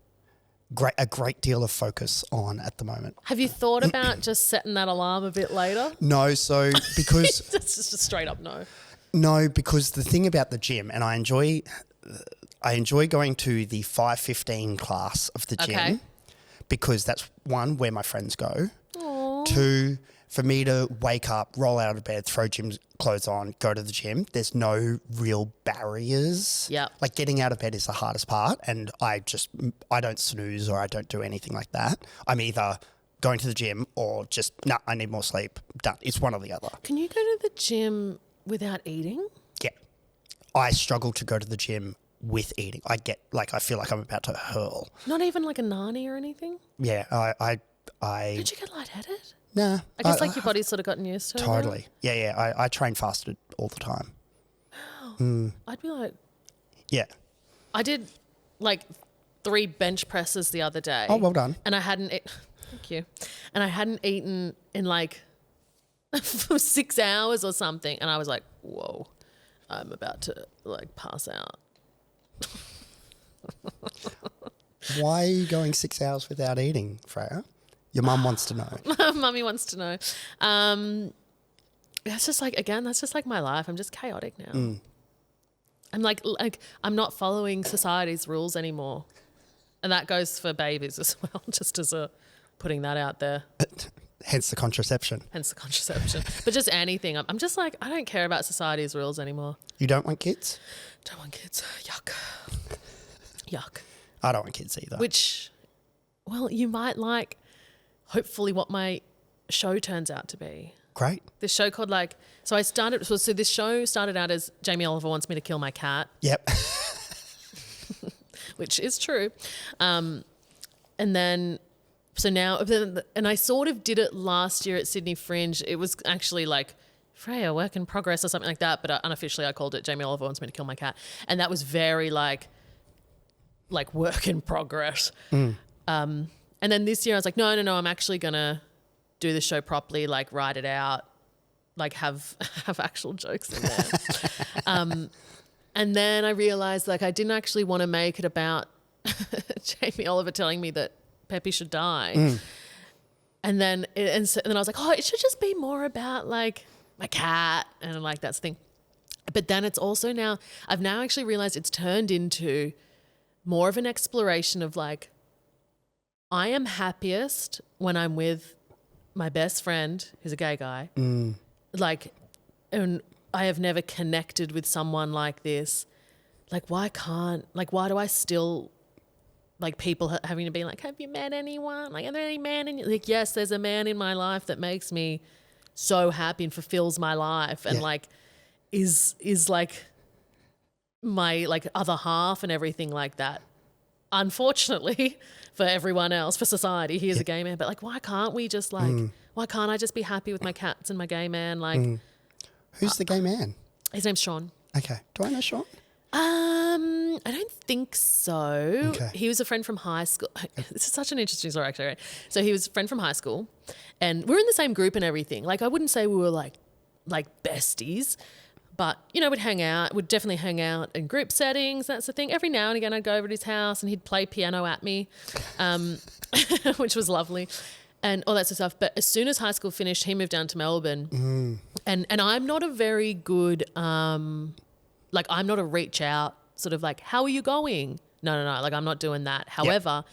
a great deal of focus on at the moment. Have you thought about just setting that alarm a bit later? No, so because That's just a straight up no. No, because the thing about the gym, and I enjoy going to the 5:15 class of the gym, Okay. because that's one, where my friends go. Aww. Two, for me to wake up, roll out of bed, throw gym clothes on, go to the gym. There's no real barriers. Yep. Like getting out of bed is the hardest part, and I don't snooze or I don't do anything like that. I'm either going to the gym or just, I need more sleep. Done. It's one or the other. Can you go to the gym without eating? Yeah. I struggle to go to the gym with eating. I feel like I'm about to hurl. Not even like a nani or anything? Yeah, I Don't you get lightheaded? Nah. I guess your body's sort of gotten used to it. Totally. Yeah. I train fasted all the time. I'd be like, Yeah. I did like 3 bench presses the other day. Oh, well done. And I hadn't, thank you. And I hadn't eaten in like for 6 hours or something. And I was like, whoa, I'm about to like pass out. Why are you going 6 hours without eating, Freya? Your mum wants to know. Mummy wants to know. That's just like my life. I'm just chaotic now. I'm like I'm not following society's rules anymore. And that goes for babies as well, just as putting that out there. Hence the contraception. But just anything. I'm just like, I don't care about society's rules anymore. You don't want kids? Don't want kids. Yuck. Yuck. I don't want kids either. Which, well, you might like hopefully what my show turns out to be. Great. This show called so this show started out as Jamie Oliver wants me to kill my cat. Yep. Which is true. And then, so now, and I sort of did it last year at Sydney Fringe. It was actually like Freya, work in progress or something like that. But unofficially I called it Jamie Oliver wants me to kill my cat. And that was very like work in progress. And then this year I was like, no, I'm actually going to do the show properly, like write it out, like have actual jokes in there. And then I realised I didn't actually want to make it about Jamie Oliver telling me that Peppy should die. And then then I was like, oh, it should just be more about my cat, and I'm like, that's the thing. But then it's also I've now actually realised it's turned into more of an exploration of I am happiest when I'm with my best friend, who's a gay guy. And I have never connected with someone like this. Why do I still people having to be like, have you met anyone? Are there any men in you? Yes, there's a man in my life that makes me so happy and fulfills my life and is my other half and everything like that. Unfortunately for everyone else, for society, he is a gay man. But why can't we just why can't I just be happy with my cats and my gay man? Who's the gay man? His name's Sean. Okay. Do I know Sean? I don't think so. Okay. He was a friend from high school. This is such an interesting story, actually. Right? So he was a friend from high school, and we're in the same group and everything. I wouldn't say we were like besties, but we'd hang out. We'd definitely hang out in group settings. That's the thing. Every now and again, I'd go over to his house and he'd play piano at me, which was lovely, and all that sort of stuff. But as soon as high school finished, he moved down to Melbourne, And I'm not a very good, I'm not a reach out sort of like, how are you going? No. Like I'm not doing that. However,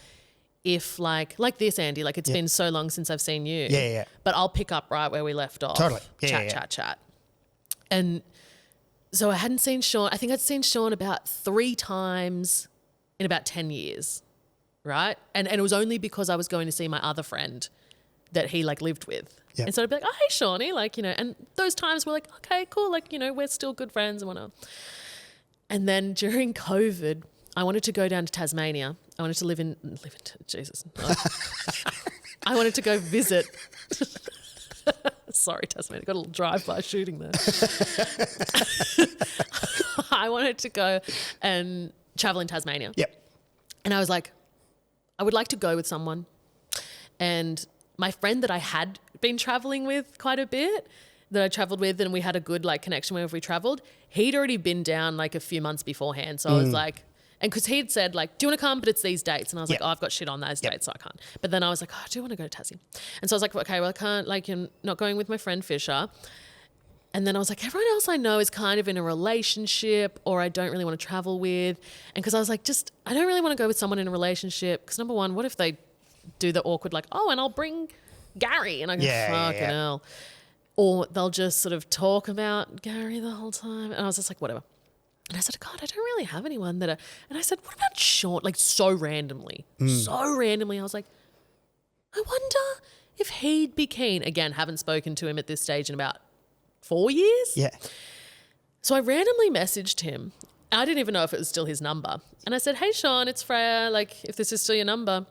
if like this, Andy, like it's been so long since I've seen you. Yeah. But I'll pick up right where we left off. Totally. Chat. And so I hadn't seen Sean. I think I'd seen Sean about 3 times in about 10 years. Right. And it was only because I was going to see my other friend that he like lived with. Yep. And so I'd be like, oh, hey, Shawnee. Like, and those times were like, okay, cool. Like, we're still good friends and whatnot. And then during COVID, I wanted to go down to Tasmania. I wanted to live in Jesus. I wanted to go visit. Sorry, Tasmania. Got a little drive-by shooting there. I wanted to go and travel in Tasmania. Yep. And I was like, I would like to go with someone. And my friend that I had been traveling with quite a bit, that I traveled with and we had a good like connection whenever we traveled, he'd already been down like a few months beforehand. So I was like, and because he'd said like, do you want to come? But it's these dates. And I was like, oh, I've got shit on those dates, so I can't. But then I was like, oh, I do want to go to Tassie. And so I was like, okay, well, I can't, like, you're not going with my friend Fisher. And then I was like, everyone else I know is kind of in a relationship or I don't really want to travel with. And because I was like, I don't really want to go with someone in a relationship because number one, what if they do the awkward like, oh, and I'll bring Gary. And I go, fucking hell. Or they'll just sort of talk about Gary the whole time. And I was just like, whatever. And I said, God, I don't really have anyone that and I said, what about Sean? Like so randomly, I was like, I wonder if he'd be keen. Again, haven't spoken to him at this stage in about 4 years. Yeah. So I randomly messaged him. I didn't even know if it was still his number. And I said, hey, Sean, it's Freya. Like if this is still your number,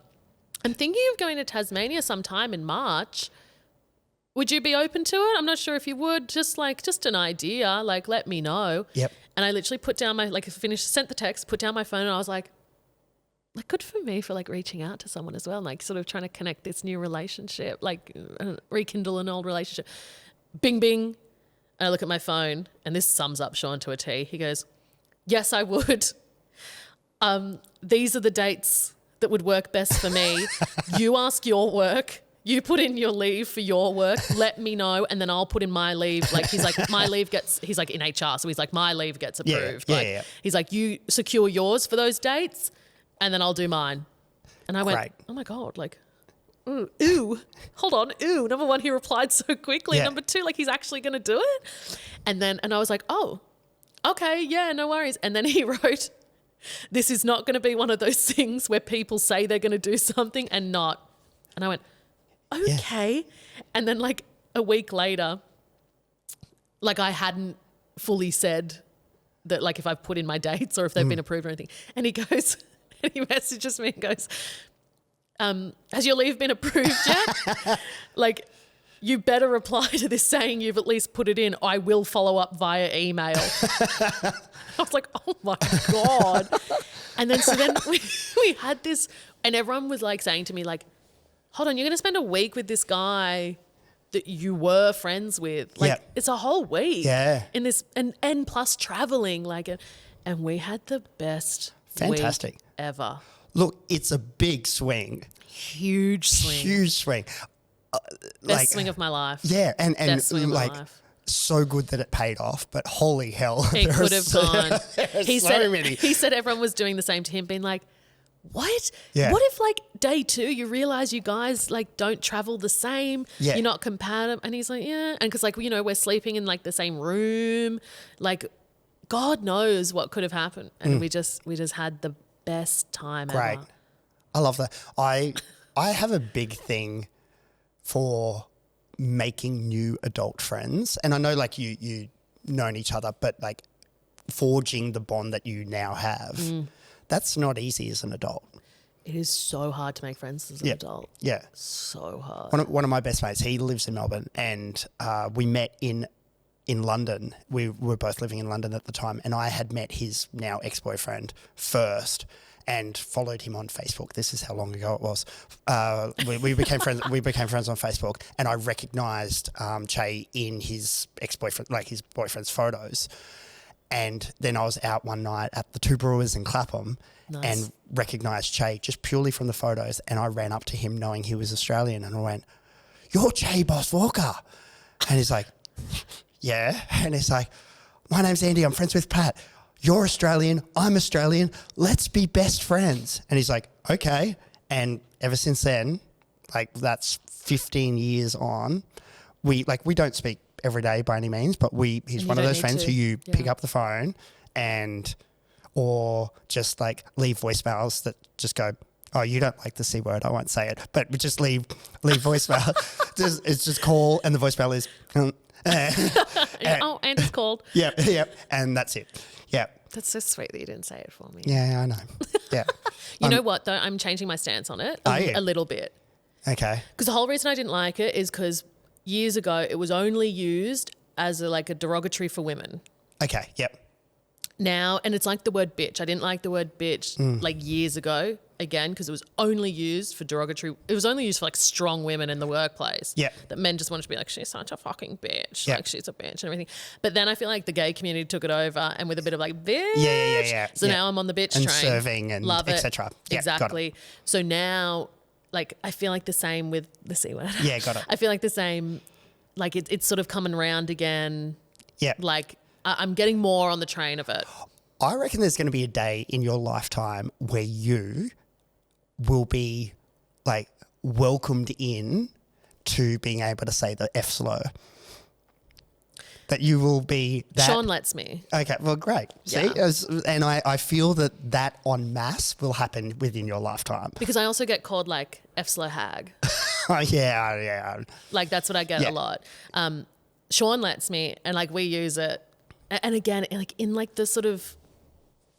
I'm thinking of going to Tasmania sometime in March. Would you be open to it? I'm not sure if you would. Just an idea. Like, let me know. Yep. And I literally put down sent the text, put down my phone, and I was like good for me for like reaching out to someone as well, and like sort of trying to connect this new relationship, like rekindle an old relationship. Bing, bing. And I look at my phone, and this sums up Sean to a T. He goes, yes, I would. These are the dates that would work best for me. You ask your work. You put in your leave for your work, let me know, and then I'll put in my leave. Like, he's like, he's like in HR, so he's like, my leave gets approved. He's like, you secure yours for those dates, and then I'll do mine. And I went, oh my God, like, ooh, hold on, ooh. Number one, he replied so quickly. Number two, like, he's actually going to do it. And I was like, oh, okay, yeah, no worries. And then he wrote, this is not going to be one of those things where people say they're going to do something and not. And I went, okay. Yeah. And then like a week later, like I hadn't fully said that like if I've put in my dates or if they've been approved or anything. And he goes, and he messages me and goes, has your leave been approved yet? Like you better reply to this saying you've at least put it in. I will follow up via email. I was like, oh my God. And then we had this and everyone was like saying to me like, hold on, you're going to spend a week with this guy that you were friends with. Like it's a whole week in this and plus traveling like and we had the best week ever. Look, it's a big swing. Huge swing. Best swing of my life. Yeah, and best swing like of my life. So good that it paid off, but holy hell. It could have gone. He said everyone was doing the same to him, being like, what? Yeah. What if like day 2 you realize you guys like don't travel the same? Yeah. You're not compatible. And he's like, yeah. And because like, we're sleeping in like the same room. Like God knows what could have happened. And we just had the best time ever. I love that. I have a big thing for making new adult friends. And I know like you known each other, but like forging the bond that you now have. That's not easy as an adult. It is so hard to make friends as an adult. Yeah. So hard. One of my best mates, he lives in Melbourne and we met in London. We were both living in London at the time and I had met his now ex-boyfriend first and followed him on Facebook. This is how long ago it was. We became friends. We became friends on Facebook and I recognised Che in his ex-boyfriend, like his boyfriend's photos. And then I was out one night at the Two Brewers in Clapham and recognised Che just purely from the photos. And I ran up to him knowing he was Australian and I went, "You're Che Boss Walker." And he's like, yeah. And he's like, my name's Andy. I'm friends with Pat. You're Australian. I'm Australian. Let's be best friends. And he's like, okay. And ever since then, like that's 15 years on, we don't speak every day by any means, but he's one of those friends who you pick up the phone or just like leave voicemails that just go, oh, you don't like the C word, I won't say it, but we just leave voicemail. It's just call and the voicemail is, oh, Andy's called. Yep, and that's it. Yeah. That's so sweet that you didn't say it for me. Yeah, I know. Yeah. You know what though? I'm changing my stance on it a little bit. Okay. Because the whole reason I didn't like it is because years ago it was only used as a derogatory for women. Okay, yep. Now, and it's like the word bitch. I didn't like the word bitch like years ago, again, because it was only used for derogatory. It was only used for like strong women in the workplace. Yeah. That men just wanted to be like, she's such a fucking bitch. Yeah. Like she's a bitch and everything. But then I feel like the gay community took it over and with a bit of like, bitch. Yeah. So now I'm on the bitch and train. serving and love it. etc. Yeah, exactly. So now, like, I feel like the same with the C word. Yeah, got it. I feel like the same, like it's sort of coming around again. Yeah. Like I'm getting more on the train of it. I reckon there's going to be a day in your lifetime where you will be like welcomed in to being able to say the f-slur. That you will be that. Sean lets me. Okay, well, great. See, and I feel that en masse will happen within your lifetime. Because I also get called like f-slur hag. Oh, yeah. Like that's what I get a lot. Sean lets me, and like we use it, and again, like in like the sort of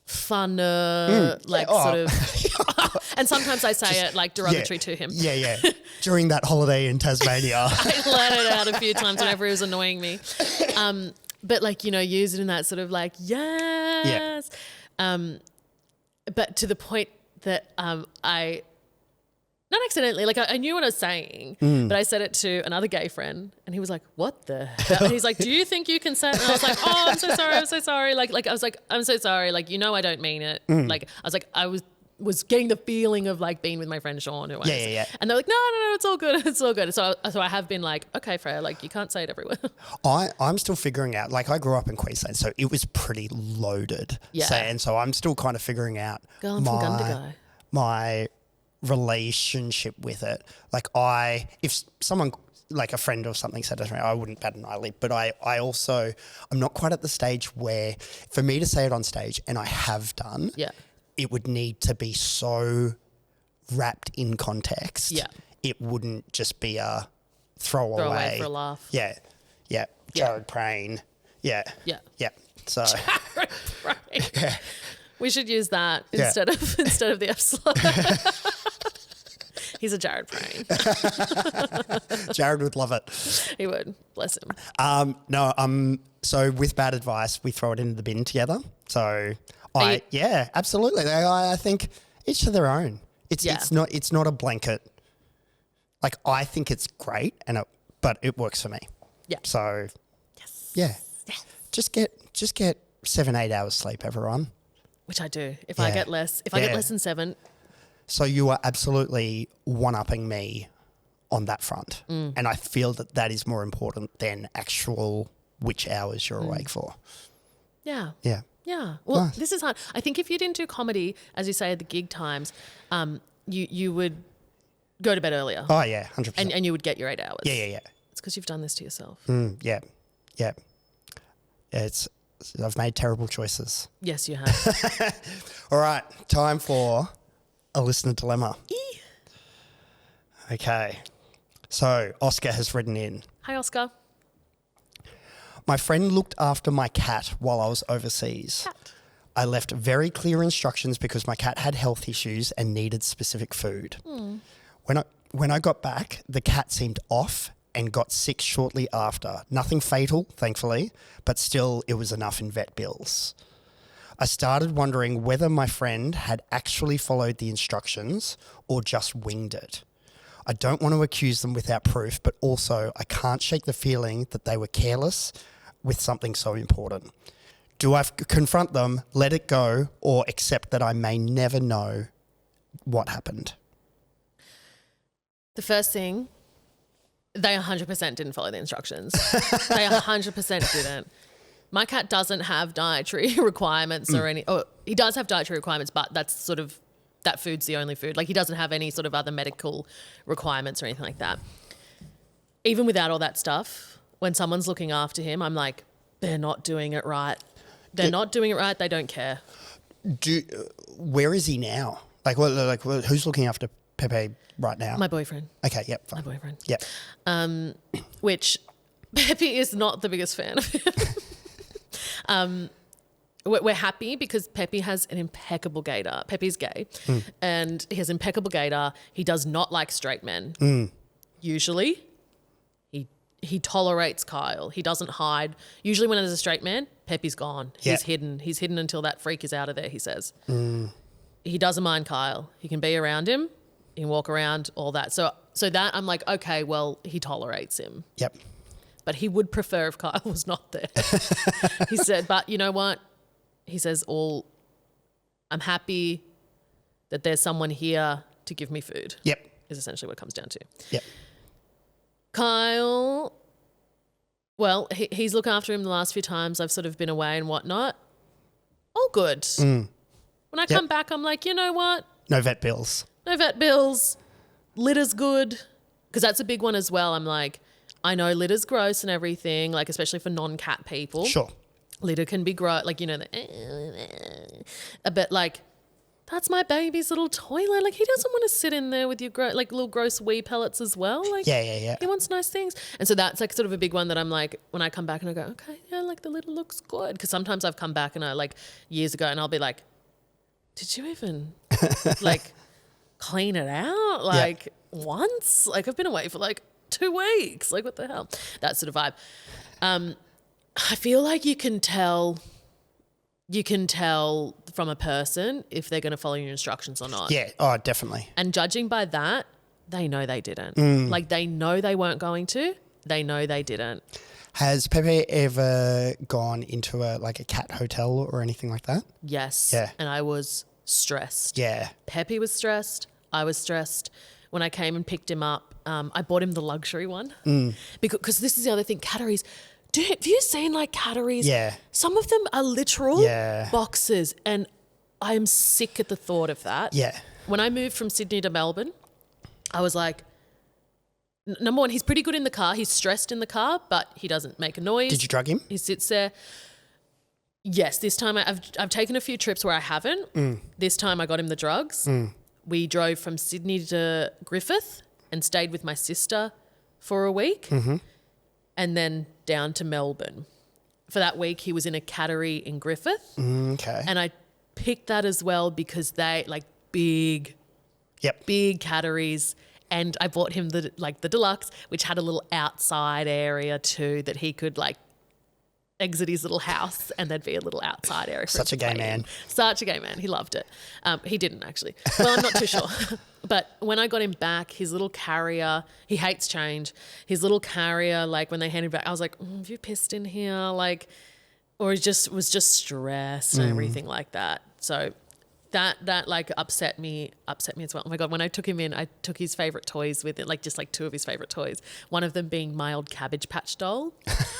funner, sort of, and sometimes I say it like derogatory to him. Yeah. During that holiday in Tasmania. I let it out a few times whenever he was annoying me. But like, use it in that sort of like, yes. But to the point that I, not accidentally, like I knew what I was saying, but I said it to another gay friend and he was like, what the hell? And he's like, do you think you can say it? And I was like, oh, I'm so sorry. Like I was like, I'm so sorry. Like, I don't mean it. Like, I was like, I was getting the feeling of like being with my friend Sean. Who Yeah. And they're like, no, it's all good. It's all good. So I have been like, okay, Freya, like you can't say it everywhere. I'm still figuring out, like I grew up in Queensland, so it was pretty loaded. Yeah. So I'm still kind of figuring out Girl, I'm from Gundagai. My relationship with it. Like if someone like a friend or something said to me, I wouldn't bat an eyelid, but I'm not quite at the stage where for me to say it on stage, and I have done, it would need to be so wrapped in context. Yeah. It wouldn't just be a throwaway for a laugh. Yeah. Jared Prayne. Yeah. So Jared Prayne. Yeah. We should use that instead of the f-slur. He's a Jared Prayne. Jared would love it. He would. Bless him. So with bad advice, we throw it into the bin together. So absolutely. I think each to their own. It's not a blanket. Like I think it's great but it works for me. Yeah. So just get 7-8 hours sleep, everyone. Which I do. If I get less than 7. So you are absolutely one-upping me on that front. And I feel that is more important than actual which hours you're awake for. Yeah. Yeah. Yeah. Well, This is hard. I think if you didn't do comedy, as you say, at the gig times, you would go to bed earlier. Oh, yeah, 100%. And you would get your 8 hours. Yeah. It's because you've done this to yourself. Yeah. I've made terrible choices. Yes, you have. All right, time for a listener dilemma. Okay. So Oscar has written in. Hi, Oscar. My friend looked after my cat while I was overseas. Cat. I left very clear instructions because my cat had health issues and needed specific food. When I got back, the cat seemed off and got sick shortly after. Nothing fatal, thankfully, but still it was enough in vet bills. I started wondering whether my friend had actually followed the instructions or just winged it. I don't want to accuse them without proof, but also I can't shake the feeling that they were careless with something so important. Do I confront them, let it go, or accept that I may never know what happened? The first thing They 100% didn't follow the instructions. They 100% didn't. My cat doesn't have dietary requirements or any. Oh, he does have dietary requirements, but that's sort of, that food's the only food. Like he doesn't have any sort of other medical requirements or anything like that. Even without all that stuff, when someone's looking after him, I'm like, they're not doing it right. They're not doing it right. They don't care. Where is he now? Who's looking after Pepe right now? My boyfriend. Okay, yep, fine. My boyfriend. Yep. Which Pepe is not the biggest fan of him. We're happy because Pepe has an impeccable gator. Pepe's gay and he has impeccable gator. He does not like straight men. Usually. He tolerates Kyle. He doesn't hide. Usually when there's a straight man, Pepe's gone. He's hidden. He's hidden until that freak is out of there, he says. He doesn't mind Kyle. He can be around him. He can walk around, all that. So that I'm like, okay, well, he tolerates him. Yep. But he would prefer if Kyle was not there. He said, but you know what? He says, I'm happy that there's someone here to give me food. Yep. Is essentially what it comes down to. Yep. Kyle, well, he's looked after him the last few times I've sort of been away and whatnot. All good. When I come back, I'm like, you know what? No vet bills. No vet bills. Litter's good. Because that's a big one as well. I'm like, I know litter's gross and everything, like especially for non-cat people. Sure. Litter can be gross, like, you know, a bit like, that's my baby's little toilet. Like, he doesn't want to sit in there with your little gross wee pellets as well. Like, yeah. He wants nice things. And so that's like sort of a big one that I'm like, when I come back and I go, okay, yeah, like the litter looks good. Because sometimes I've come back and I like years ago and I'll be like, did you even like clean it out? Like once? Like I've been away for like 2 weeks. Like what the hell? That sort of vibe. I feel like you can tell from a person if they're going to follow your instructions or not. Yeah, oh, definitely. And judging by that, they know they didn't. Like they know they weren't going to. They know they didn't. Has Pepe ever gone into a cat hotel or anything like that? Yes. Yeah. And I was stressed. Yeah. Pepe was stressed. I was stressed. When I came and picked him up, I bought him the luxury one. Because this is the other thing, catteries. Have you seen like catteries? Yeah. Some of them are literal Yeah. boxes and I am sick at the thought of that. Yeah. When I moved from Sydney to Melbourne, I was like, number one, he's pretty good in the car. He's stressed in the car, but he doesn't make a noise. Did you drug him? He sits there. Yes, this time I've taken a few trips where I haven't. This time I got him the drugs. We drove from Sydney to Griffith and stayed with my sister for a week and then down to Melbourne. For that week, he was in a cattery in Griffith. Okay. And I picked that as well because they like big catteries. And I bought him the deluxe, which had a little outside area too that he could like exit his little house and there'd be a little outside area. Such a gay man. Such a gay man. He loved it. He didn't actually. Well, I'm not too sure. But when I got him back, his little carrier, he hates change. His little carrier, like when they handed back, I was like, have you pissed in here? Like, or he was just stressed and everything like that. So that like upset me as well. Oh my God, when I took him in, I took his favorite toys with it, like just like 2 of his favorite toys. One of them being my old Cabbage Patch doll.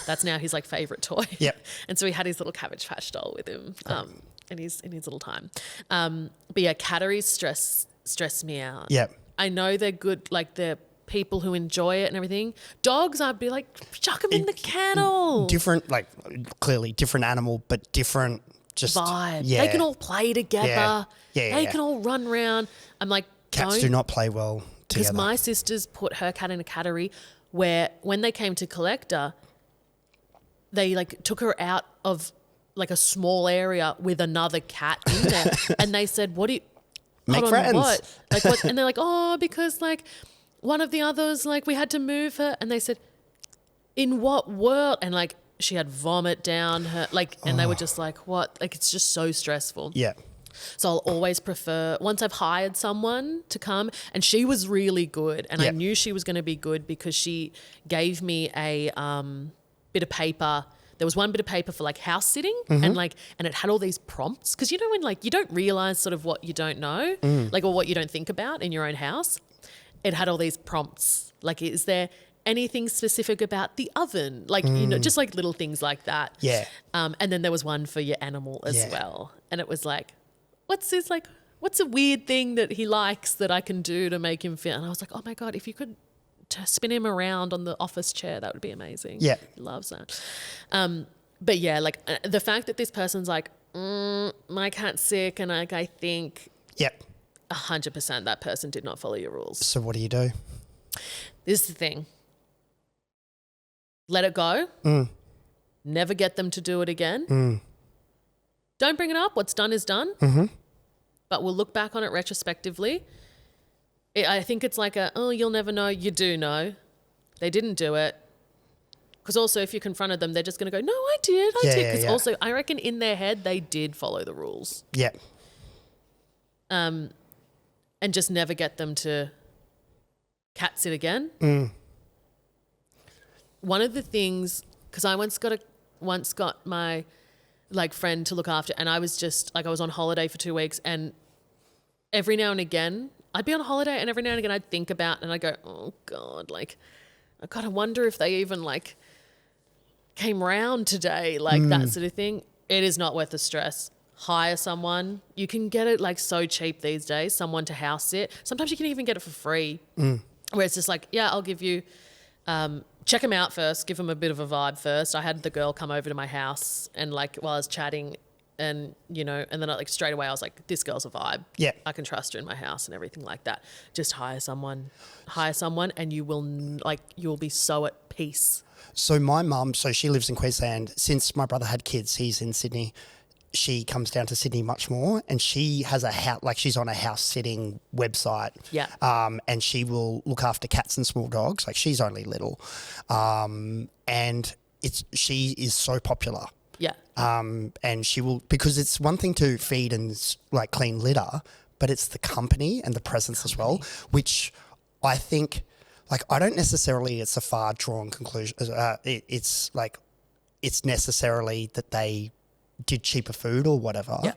That's now his like favorite toy. Yep. And so he had his little Cabbage Patch doll with him in his little time. But yeah, catteries stress me out. Yep. I know they're good, like they're people who enjoy it and everything. Dogs, I'd be like, chuck them in the kennel. Different, like clearly different animal, but different just vibe. Yeah. They can all play together. Yeah. They can all run around. I'm like, cats do not play well together. Because my sisters put her cat in a cattery where when they came to collect her, they like took her out of like a small area with another cat in there. And they said, what do you... Make friends. What? Like what? And they're like, oh, because like one of the others, like we had to move her. And they said, in what world? And like she had vomit down her, like, and they were just like, what? Like it's just so stressful. Yeah. So I'll always prefer, once I've hired someone to come, and she was really good, and I knew she was going to be good because she gave me a bit of paper. There was one bit of paper for like house sitting and it had all these prompts. Because you know when like you don't realize sort of what you don't know, like or what you don't think about in your own house. It had all these prompts. Like, is there anything specific about the oven, like, you know, just like little things like that. Yeah. And then there was one for your animal as Yeah. well. And it was like, what's a weird thing that he likes that I can do to make him feel? And I was like, oh my God, if you could spin him around on the office chair, that would be amazing. Yeah. He loves that. But yeah, like the fact that this person's like, my cat's sick, and like, I think Yep. 100% that person did not follow your rules. So what do you do? This is the thing. Let it go. Never get them to do it again. Don't bring it up. What's done is done. But we'll look back on it retrospectively. I think it's like you'll never know. You do know. They didn't do it. Because also if you confronted them, they're just going to go, no, I did. I did. Because also I reckon in their head they did follow the rules. Yeah. And just never get them to cat sit again. One of the things, because I once got my like friend to look after, and I was just like, I was on holiday for 2 weeks, and every now and again I'd be on holiday, and every now and again I'd think about, and I'd go, oh God, like I gotta wonder if they even like came round today, like that sort of thing. It is not worth the stress. Hire someone. You can get it like so cheap these days, someone to house sit. Sometimes you can even get it for free. Where it's just like, yeah, I'll give you, check them out first, give them a bit of a vibe first. I had the girl come over to my house, and like while I was chatting, and you know, and then like straight away I was like, this girl's a vibe. Yeah. I can trust her in my house and everything like that. Just hire someone, and you'll be so at peace. So my mum, she lives in Queensland. Since my brother had kids, he's in Sydney. She comes down to Sydney much more, and she has a house, like she's on a house sitting website. Yeah. And she will look after cats and small dogs. Like she's only little. And she is so popular. Yeah. And she will, because it's one thing to feed and like clean litter, but it's the company and the presence as well, which I think, like, I don't necessarily, it's a far drawn conclusion. It's like, it's necessarily that they did cheaper food or whatever. Yeah.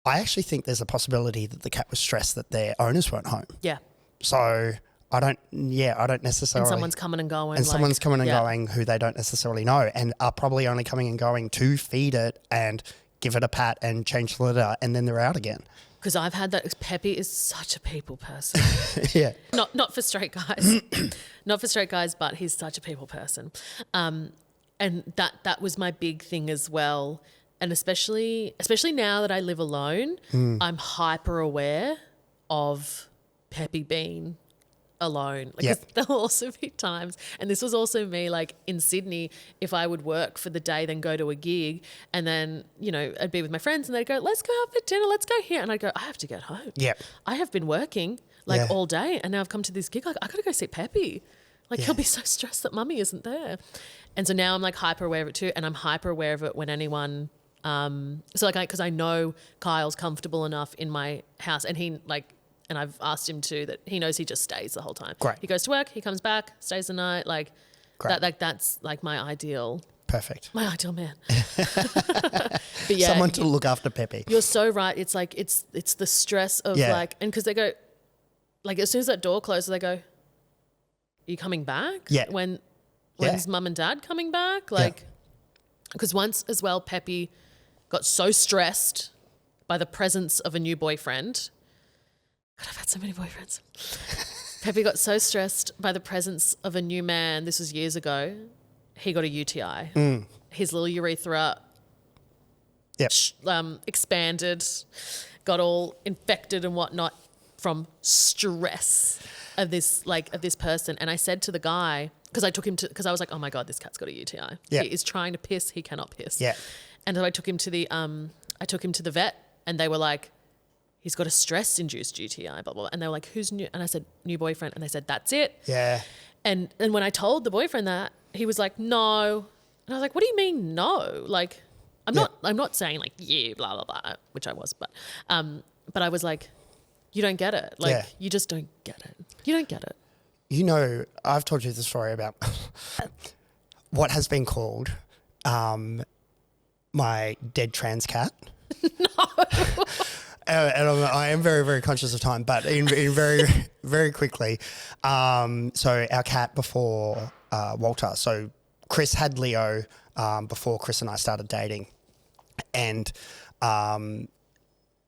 I actually think there's a possibility that the cat was stressed that their owners weren't home. Yeah. So I don't necessarily. And someone's coming and going. And someone's coming and going who they don't necessarily know, and are probably only coming and going to feed it and give it a pat and change the litter, and then they're out again. Because I've had that. Peppy is such a people person. Yeah. Not for straight guys. Not for straight guys, but he's such a people person. And that was my big thing as well. And especially now that I live alone, I'm hyper aware of Peppy being alone. Like, 'cause there'll also be times, and this was also me, like in Sydney, if I would work for the day, then go to a gig, and then, you know, I'd be with my friends and they'd go, let's go out for dinner, let's go here. And I'd go, I have to get home. Yeah. I have been working like all day, and now I've come to this gig. Like, I got to go see Peppy. Like, he'll be so stressed that mummy isn't there. And so now I'm like hyper aware of it too. And I'm hyper aware of it when anyone, because I know Kyle's comfortable enough in my house, and and I've asked him to, that he knows he just stays the whole time. Great. He goes to work, he comes back, stays the night. Like, that's like my ideal. Perfect. My ideal man. But yeah, someone to look after Peppy. You're so right. It's like, it's the stress of like, and because they go, like, as soon as that door closes, they go, are you coming back? Yeah. When's mum and dad coming back? Like, because once as well, Peppy got so stressed by the presence of a new boyfriend. God, I've had so many boyfriends. Peppy got so stressed by the presence of a new man. This was years ago. He got a UTI. His little urethra expanded, got all infected and whatnot from stress of this person. And I said to the guy, because I was like, oh my God, this cat's got a UTI. Yeah. He is trying to piss, he cannot piss. Yeah. And so I took him to the vet, and they were like, he's got a stress-induced UTI, blah, blah, blah. And they were like, who's new? And I said, new boyfriend. And they said, that's it. Yeah. And when I told the boyfriend that, he was like, no. And I was like, what do you mean no? Like, I'm not saying like, yeah, blah, blah, blah, which I was, but I was like, you don't get it. Like, you just don't get it. You don't get it. You know, I've told you the story about what has been called my dead trans cat. No. and I am very, very conscious of time, but in very, very quickly. So our cat before Walter. So Chris had Leo before Chris and I started dating, and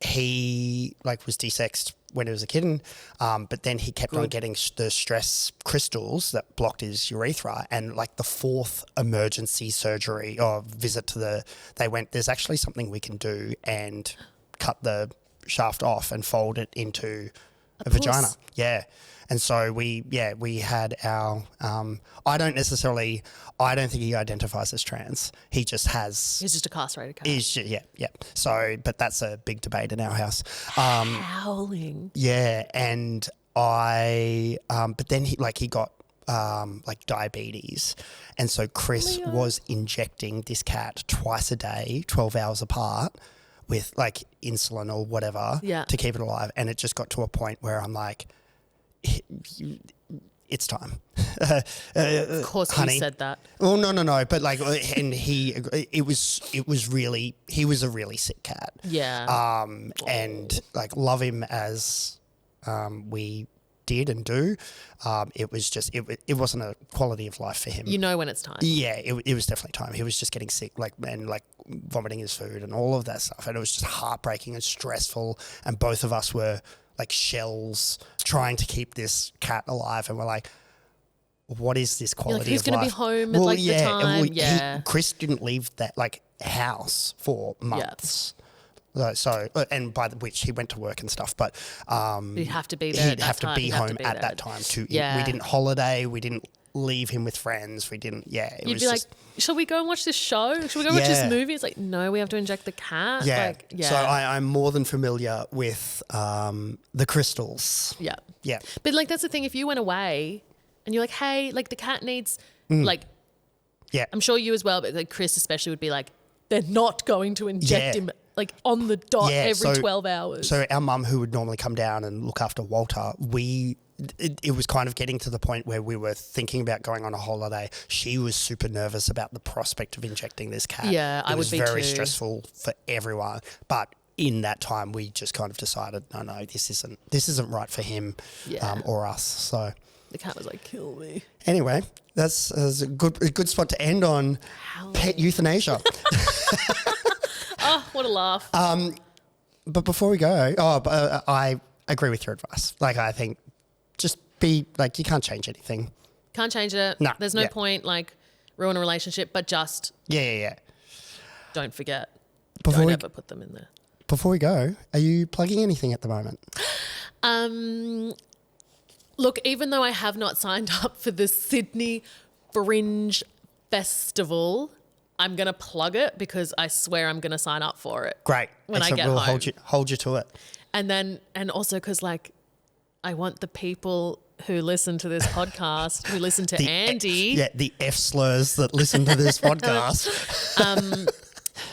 he was desexed when he was a kitten, but then he kept on getting the stress crystals that blocked his urethra, and the fourth emergency surgery or visit to they went, there's actually something we can do and cut the shaft off and fold it into a vagina. Yeah. And so we had our, I don't think he identifies as trans. He just has. He's just a castrated cat. Yeah. So, but that's a big debate in our house. Howling. Yeah. And but then he got diabetes. And so Chris was injecting this cat twice a day, 12 hours apart, with insulin or whatever to keep it alive. And it just got to a point where I'm like, it's time. Of course, honey. He said that. Well, no. But and he was a really sick cat. Yeah. And love him as we did and do. It was just, it wasn't a quality of life for him. You know when it's time. Yeah, it was definitely time. He was just getting sick, and vomiting his food and all of that stuff. And it was just heartbreaking and stressful. And both of us were shells trying to keep this cat alive. And we're like, what is this quality of life? Who's going to be home at the time? Chris didn't leave that house for months. Yeah. So, and by which he went to work and stuff, but he'd have to be there. He'd have to be home at that time too. Yeah. We didn't holiday. We didn't leave him with friends. We didn't. Yeah. You'd be like, shall we go and watch this show? Shall we go watch this movie? It's like, no, we have to inject the cat. Yeah. So I'm more than familiar with the crystals. Yeah. Yeah. But that's the thing. If you went away and you're like, hey, the cat needs yeah. I'm sure you as well, but Chris especially would be like, they're not going to inject him on the dot every 12 hours. So our mum, who would normally come down and look after Walter, it was kind of getting to the point where we were thinking about going on a holiday. She was super nervous about the prospect of injecting this cat. Yeah, I would be too. It was very stressful for everyone. But in that time, we just kind of decided, no, this isn't right for him or us. So the cat was like, kill me. Anyway, that's a good spot to end on. Pet euthanasia. Oh, what a laugh. But before we go, I agree with your advice. I think just be you can't change anything. Can't change it. No. There's no point ruin a relationship, but just don't forget. Don't ever put them in there. Before we go, are you plugging anything at the moment? Look, even though I have not signed up for the Sydney Fringe Festival, I'm going to plug it because I swear I'm going to sign up for it. Great. When I get home. We'll hold you to it. And also because I want the people who listen to this podcast, who listen to Andy. The f-slurs that listen to this podcast.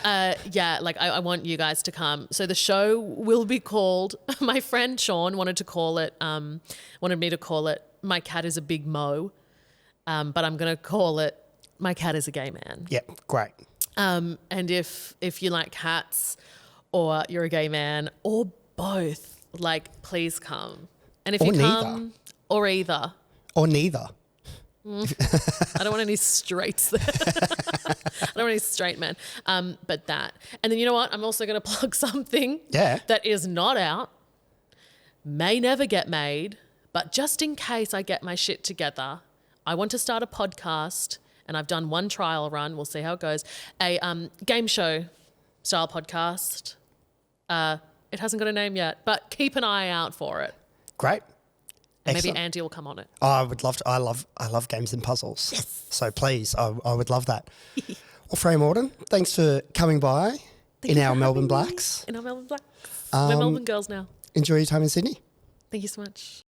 I want you guys to come. So the show will be called, my friend Sean wanted me to call it My Cat is a Big Mo, but I'm going to call it My Cat is a Gay Man. Yeah, great. And if you like cats or you're a gay man or both, please come. And if you come, or either. Or neither. I don't want any straights there. I don't want any straight men. But that. And then you know what? I'm also going to plug something that is not out, may never get made, but just in case I get my shit together, I want to start a podcast, and I've done one trial run. We'll see how it goes. A game show style podcast. It hasn't got a name yet, but keep an eye out for it. Great. And maybe Andy will come on it. Oh, I would love to. I love games and puzzles. Yes. So please, I would love that. Well, Freya Morton, thanks for coming by in our Melbourne Blacks. In our Melbourne Blacks. We're Melbourne girls now. Enjoy your time in Sydney. Thank you so much.